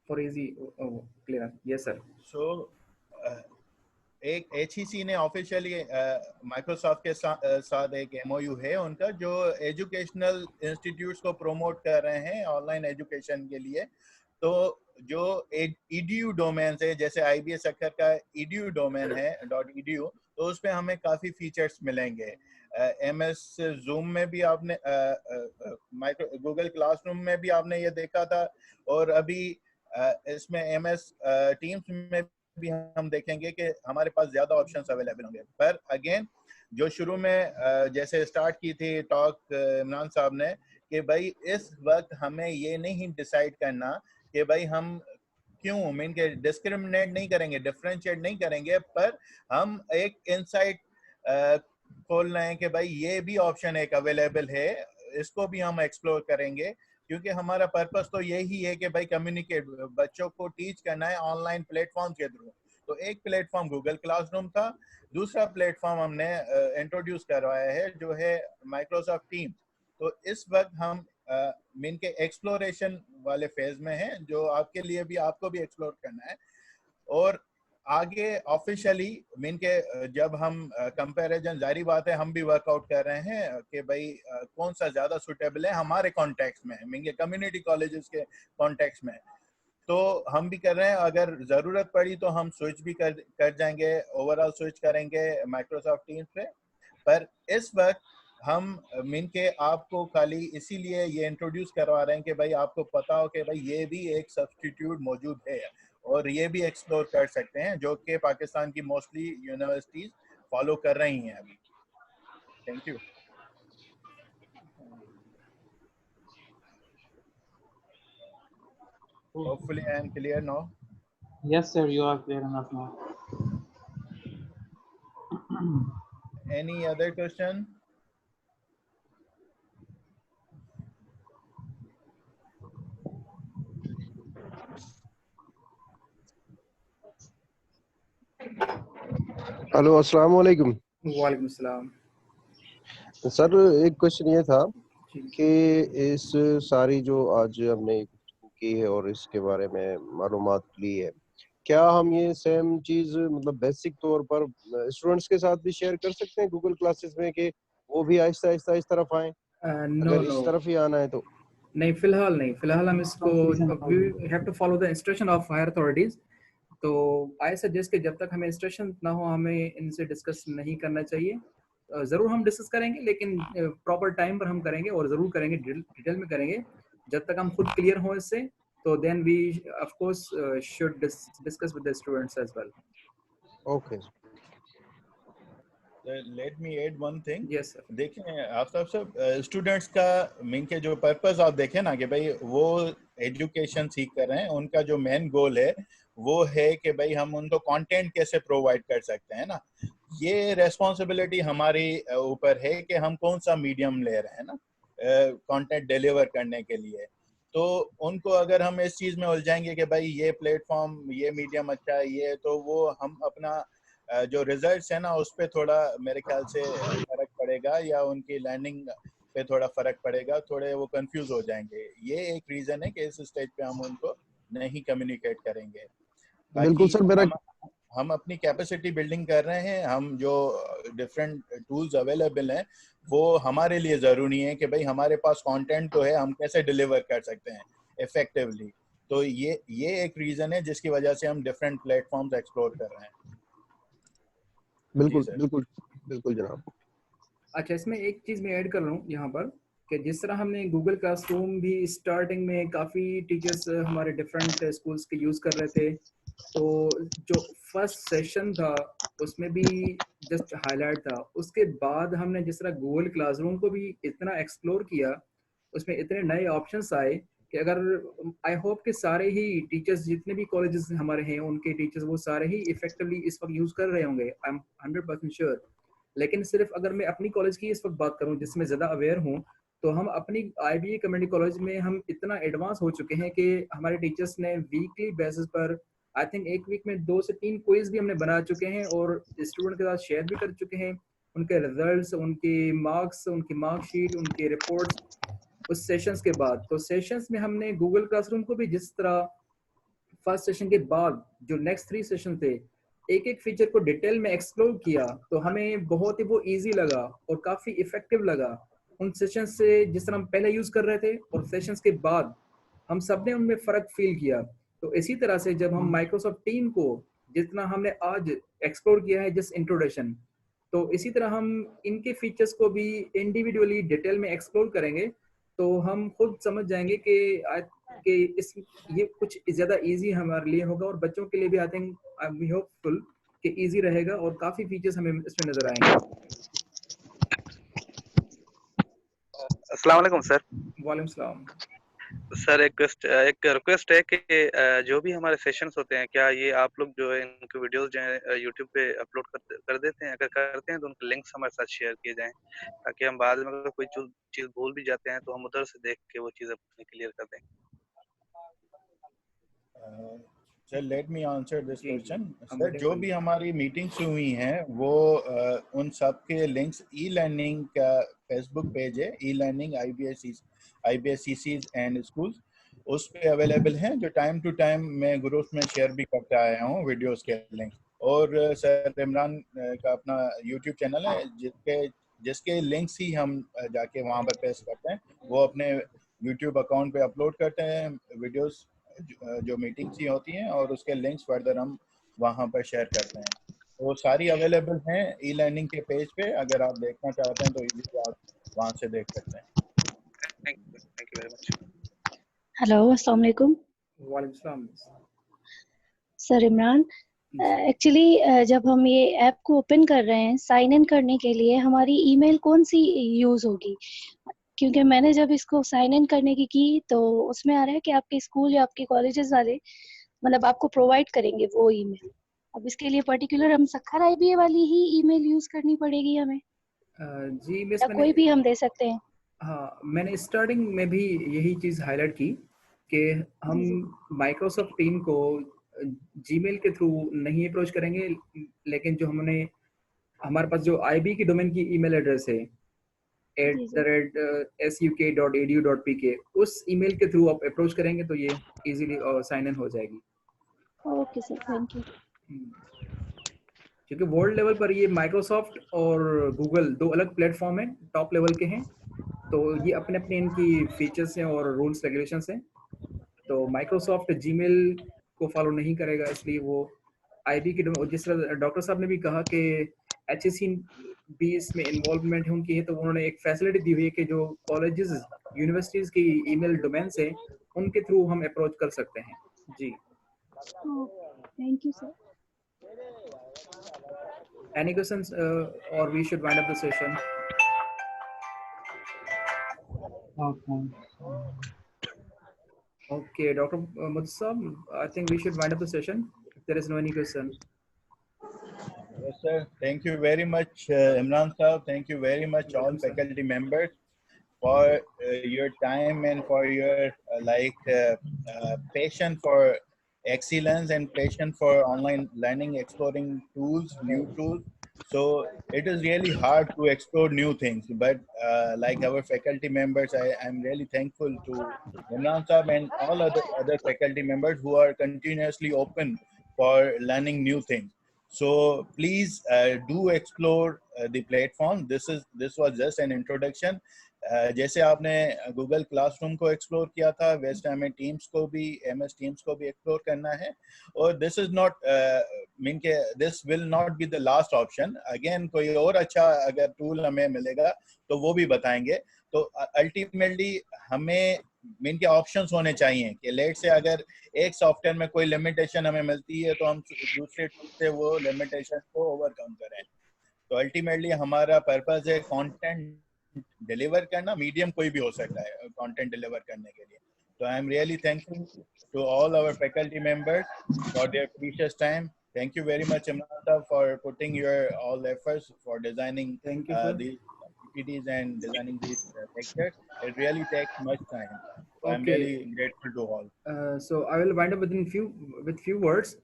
for easy clearance. Yes, sir. So, एक HEC ने ऑफिशियली माइक्रोसॉफ्ट के साथ एक MOU है उनका, जो एजुकेशनल इंस्टीट्यूट्स को प्रमोट कर रहे हैं ऑनलाइन एजुकेशन के लिए। तो जो edu डोमेन है, जैसे IBS अखर का edu डोमेन है .edu, तो उसपे हमें काफी फीचर्स मिलेंगे। MS Zoom में भी आपने गूगल क्लासरूम में भी आपने ये देखा था, और अभी इसमें MS Teams में भी हम देखेंगे कि हमारे पास ज्यादा ऑप्शंस अवेलेबल होंगे। पर अगेन जो शुरू में जैसे स्टार्ट की थी टॉक इमरान साहब ने, कि भाई इस वक्त हमें ये नहीं डिसाइड करना कि भाई हम क्यों मीन के डिस्क्रिमिनेट नहीं करेंगे, डिफरेंशिएट नहीं करेंगे, पर हम एक इनसाइट खोल रहे हैं कि भाई ये भी ऑप्शन एक अवेलेबल है, इसको भी हम एक्सप्लोर करेंगे। क्योंकि हमारा पर्पस तो यही है कि भाई कम्युनिकेट, बच्चों को टीच करना है ऑनलाइन प्लेटफॉर्म के थ्रू। तो एक प्लेटफॉर्म गूगल क्लासरूम था, दूसरा प्लेटफॉर्म हमने इंट्रोड्यूस करवाया है जो है माइक्रोसॉफ्ट टीम्स। तो इस वक्त हम मीन के एक्सप्लोरेशन वाले फेज में हैं, जो आपके लिए भी, आपको भी एक्सप्लोर करना है। और आगे ऑफिशियली मीन के जब हम कंपैरिजन, जारी बात है हम भी वर्कआउट कर रहे हैं कि भाई कौन सा ज्यादा सुटेबल है हमारे कॉन्टेक्स्ट में, मीन के कम्युनिटी कॉलेजेस के कॉन्टेक्स्ट में। तो हम भी कर रहे हैं, अगर जरूरत पड़ी तो हम स्विच भी कर जाएंगे, ओवरऑल स्विच करेंगे माइक्रोसॉफ्ट टीम्स पे। पर इस वक्त हम मीन के आपको खाली इसीलिए ये इंट्रोड्यूस करवा रहे हैं कि भाई आपको पता हो कि भाई ये भी एक सब्स्टिट्यूट मौजूद है, और ये भी एक्सप्लोर कर सकते हैं, जो कि पाकिस्तान की मोस्टली यूनिवर्सिटीज फॉलो कर रही हैं अभी। Thank you. Hopefully I am clear now. Yes, sir, you are clear enough now. Any other question? Hello, अस्सलाम वालेकुम। वालेकुम सलाम। सर एक क्वेश्चन ये था कि इस सारी जो आज हमने की है और इसके बारे में मालूमात ली है, क्या हम ये सेम चीज मतलब बेसिक तौर पर स्टूडेंट्स के साथ भी शेयर कर सकते हैं गूगल क्लासेस में, कि वो भी आहिस्ता आहिस्ता इस तरफ आए? अगर इस तरफ ही आना है तो नहीं, फिलहाल हम इसको we have to follow the instruction of higher authorities. तो आई सजेस्ट कि जब तक हमें इंस्ट्रक्शन ना हो हमें इनसे डिस्कस नहीं करना चाहिए। ज़रूर हम डिस्कस करेंगे, लेकिन प्रॉपर टाइम पर हम करेंगे, और ज़रूर करेंगे, डिटेल में करेंगे जब तक हम खुद क्लियर हों इससे। तो then we of course should discuss with the students as well. Okay. Let me add one thing. Yes sir. देखें आफ्ताब साहब, स्टूडेंट्स का मेन के जो पर्पस आप देखें ना, कि भाई वो एजुकेशन सीख कर रहे हैं, उनका जो मेन गोल है वो है कि भाई हम उनको कंटेंट कैसे प्रोवाइड कर सकते हैं ना। ये रेस्पॉन्सिबिलिटी हमारी ऊपर है कि हम कौन सा मीडियम ले रहे हैं ना कंटेंट डिलीवर करने के लिए। तो उनको अगर हम इस चीज में उलझाएंगे कि भाई ये प्लेटफॉर्म, ये मीडियम अच्छा है, ये तो वो हम अपना जो रिजल्ट्स है ना उस पर थोड़ा मेरे ख्याल से फर्क पड़ेगा, या उनकी लर्निंग पे थोड़ा फर्क पड़ेगा, थोड़े वो कंफ्यूज हो जाएंगे। ये एक रीजन है कि इस स्टेज पे हम उनको नहीं कम्युनिकेट करेंगे। बिल्कुल सर, मेरा हम अपनी कैपेसिटी बिल्डिंग कर रहे हैं। हम जो डिफरेंट टूल्स अवेलेबल हैं वो हमारे लिए ज़रूरी है कि भाई हमारे पास कंटेंट तो है, हम कैसे डिलीवर कर सकते हैं इफेक्टिवली। तो ये एक रीज़न है जिसकी वजह से हम डिफरेंट प्लेटफॉर्म्स एक्सप्लोर कर रहे हैं। बिल्कुल बिल्कुल बिल्कुल जनाब। अच्छा, इसमें एक चीज़ मैं ऐड कर रहा हूँ यहाँ पर कि जिस तरह हमने गूगल क्लासरूम भी स्टार्टिंग में काफ़ी टीचर्स हमारे डिफरेंट स्कूल्स के यूज़ कर रहे थे, तो जो फर्स्ट सेशन था उसमें भी जस्ट हाईलाइट था। उसके बाद हमने जिस तरह गूगल क्लासरूम को भी इतना एक्सप्लोर किया, उसमें इतने नए ऑप्शंस आए कि अगर आई होप कि सारे ही टीचर्स जितने भी कॉलेजेस हमारे हैं उनके टीचर्स वो सारे ही इफेक्टिवली इस वक्त यूज़ कर रहे होंगे, आई एम 100% श्योर। लेकिन सिर्फ अगर मैं अपनी कॉलेज की इस वक्त बात करूं जिसमें ज़्यादा अवेयर हूं, तो हम अपनी IBA कम्युनिटी कॉलेज में हम इतना एडवांस हो चुके हैं कि हमारे टीचर्स ने वीकली बेसिस पर आई थिंक एक वीक में 2 से 3 क्विज भी हमने बना चुके हैं और स्टूडेंट के साथ शेयर भी कर चुके हैं उनके रिजल्ट्स, उनके मार्क्स, उनकी मार्कशीट, उनके रिपोर्ट्स उस सेशंस के बाद। तो सेशंस में हमने गूगल क्लासरूम को भी जिस तरह फर्स्ट सेशन के बाद जो नेक्स्ट 3 सेशन थे एक एक फीचर को डिटेल में एक्सप्लोर किया, तो हमें बहुत ही वो इजी लगा और काफ़ी इफेक्टिव लगा उन सेशन से जिस तरह हम पहले यूज़ कर रहे थे और सेशंस के बाद हम सब ने उनमें फ़र्क फील किया। तो इसी तरह से जब हम माइक्रोसॉफ्ट टीम को जितना हमने आज एक्सप्लोर किया है जस्ट इंट्रोडक्शन, तो इसी तरह हम इनके फीचर्स को भी इंडिविजुअली डिटेल में एक्सप्लोर करेंगे, तो हम खुद समझ जाएंगे कि इस ये कुछ ज़्यादा इजी हमारे लिए होगा और बच्चों के लिए भी I think I am hopeful कि इजी रहेगा और काफ़ी फीचर्स हमें इसमें नज़र आएंगे। अस्सलाम वालेकुम सर। वालेकुम सलाम। सर एक रिक्वेस्ट है कि जो भी हमारे सेशंस होते हैं, क्या ये आप लोग जो है इनके वीडियोस जो है यूट्यूब पे अपलोड कर देते हैं? अगर करते हैं तो उनके लिंक्स हमारे साथ शेयर किए जाएं, ताकि हम बाद में अगर कोई चीज़ भूल भी जाते हैं तो हम उधर से देख के वो चीज़ अपनी क्लियर कर दें। Sir let me answer this जी जी क्वेश्चन। हम सर वेटिंग जो फॉर भी यू। हमारी मीटिंग्स हुई हैं वो उन सब के लिंक्स ई लर्निंग का फेसबुक पेज है, e learning IBSCC and schools, उस पे अवेलेबल हैं, जो टाइम टू टाइम मैं ग्रुप्स में शेयर भी करता आया हूँ वीडियोस के लिंक। और सर इमरान का अपना यूट्यूब चैनल है जिसके लिंक्स ही हम जाके वहाँ पर पेस्ट करते हैं, वो अपने यूट्यूब अकाउंट पे अपलोड करते हैं वीडियोस जो मीटिंग्स ही होती हैं, और उसके लिंक्स फर्दर हम वहाँ पर शेयर करते हैं। वो सारी अवेलेबल हैं ई लर्निंग के पेज पे, अगर आप देखना चाहते हैं तो इजीली आप वहाँ से देख सकते हैं। Thank you very much. Hello, अस्सलाम वालेकुम। वालेकुम सलाम। सर इमरान, एक्चुअली जब हम ये ऐप को ओपन कर रहे हैं साइन इन करने के लिए हमारी ईमेल कौन सी यूज़ होगी? क्योंकि मैंने जब इसको साइन इन करने की तो उसमें आ रहा है कि आपके स्कूल या आपके कॉलेजेस वाले मतलब आपको प्रोवाइड करेंगे वो ईमेल। अब इसके लिए पर्टिकुलर हम सखर IBA वाली ही ईमेल यूज़ करनी पड़ेगी हमें, जी मिस या मैंने कोई भी हम दे सकते हैं? हाँ, मैंने स्टार्टिंग में भी यही चीज़ हाईलाइट की कि हम जी जी माइक्रोसॉफ्ट टीम को जीमेल के थ्रू नहीं अप्रोच करेंगे, लेकिन जो हमने हमारे पास जो IB की डोमेन की ईमेल एड्रेस है जी जी। @suk.edu.pk, उस ईमेल के थ्रू आप अप्रोच करेंगे तो ये इजीली साइन इन हो जाएगी। Okay sir, thank you. क्योंकि वर्ल्ड लेवल पर ये माइक्रोसॉफ्ट और गूगल दो अलग प्लेटफॉर्म हैं, टॉप लेवल के हैं, तो ये अपने अपने इनकी फीचर्स हैं और रूल्स रेगुलेशंस हैं। तो माइक्रोसॉफ्ट जीमेल को फॉलो नहीं करेगा, इसलिए वो IB की जिस तरह डॉक्टर साहब ने भी कहा कि HSC भी इसमें इन्वॉल्वमेंट है उनकी है, तो उन्होंने एक फैसिलिटी दी हुई है कि जो कॉलेजेस यूनिवर्सिटीज़ की ईमेल डोमेन्स हैं उनके थ्रू हम अप्रोच कर सकते हैं। जी, thank you sir. Any questions or we should wind up the session? Okay, Dr. Mutsab, I think we should wind up the session if there is no any question. Yes, sir. Thank you very much, Imran Sahab. Thank you very much, all Welcome, sir. faculty members, for your time and for your passion for excellence and passion for online learning, exploring tools, new tools. So it is really hard to explore new things, but like our faculty members, I'm really thankful to Imran Sahab and all other faculty members who are continuously open for learning new things. So please do explore the platform. This was just an introduction. जैसे आपने Google classroom को explore किया था, वैसे हमें teams को भी, MS teams को भी एक्सप्लोर करना है। और दिस इज नॉट मीन के this will not be the last option. Again कोई और अच्छा अगर टूल हमें मिलेगा तो वो भी बताएंगे। तो अल्टीमेटली हमें मीन के ऑप्शंस होने चाहिए कि लेट से अगर एक सॉफ्टवेयर में कोई लिमिटेशन हमें मिलती है तो हम दूसरे टूल से वो लिमिटेशन को ओवरकम करें। तो अल्टीमेटली हमारा पर्पस है कंटेंट डिलीवर करना, मीडियम कोई भी हो सकता है कंटेंट डिलीवर करने के लिए। तो I am really thankful to all our faculty members for their precious time. Thank you very much, Imran, for putting your all efforts for designing Thank you, sir. these PPTs and designing these lectures. It really takes much time. So I'm Okay. really grateful to all. So I will wind up with few words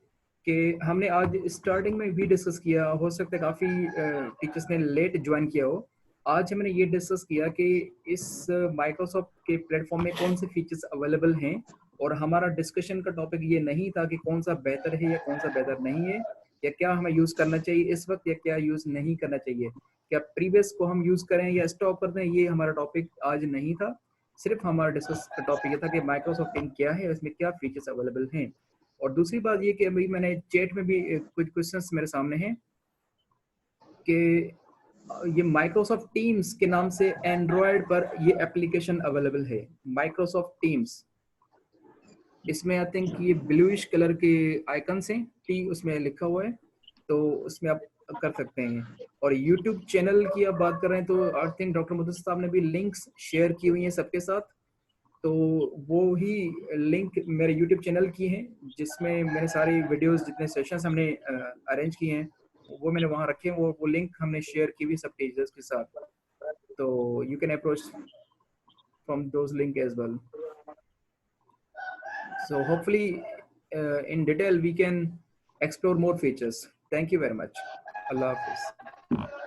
कि हमने आज starting में भी discuss किया, हो सकता है काफ़ी टीचर्स ने लेट ज्वाइन किया हो। आज हमने ये डिस्कस किया कि इस माइक्रोसॉफ्ट के प्लेटफॉर्म में कौन से फीचर्स अवेलेबल हैं, और हमारा डिस्कशन का टॉपिक ये नहीं था कि कौन सा बेहतर है या कौन सा बेहतर नहीं है, या क्या हमें यूज़ करना चाहिए इस वक्त या क्या यूज़ नहीं करना चाहिए, क्या प्रीवियस को हम यूज़ करें या स्टॉप कर दें। ये हमारा टॉपिक आज नहीं था। सिर्फ हमारा डिस्कस का टॉपिक ये था कि माइक्रोसॉफ्ट टीम क्या है, इसमें क्या फीचर्स अवेलेबल हैं। और दूसरी बात ये कि अभी मैंने चैट में भी कुछ क्वेश्चंस मेरे सामने हैं कि ये माइक्रोसॉफ्ट टीम्स के नाम से एंड्रॉयड पर ये एप्लीकेशन अवेलेबल है, माइक्रोसॉफ्ट टीम्स। इसमें आई थिंक ये ब्लूइश कलर के आइकन्स हैं, टी उसमें लिखा हुआ है, तो उसमें आप कर सकते हैं। और यूट्यूब चैनल की आप बात कर रहे हैं तो आई थिंक डॉक्टर मुदस्सिर साहब ने भी लिंक्स शेयर की हुई हैं सबके साथ, तो वो ही लिंक मेरे यूट्यूब चैनल की हैं जिसमें मैंने सारी वीडियोस जितने सेशंस हमने अरेंज किए हैं वो मैंने वहाँ रखे हैं। वो लिंक हमने शेयर की हुई सब टीचर्स के साथ, तो you can approach from those link as well. So hopefully in detail we can explore more features. Thank you very much. Allah Hafiz.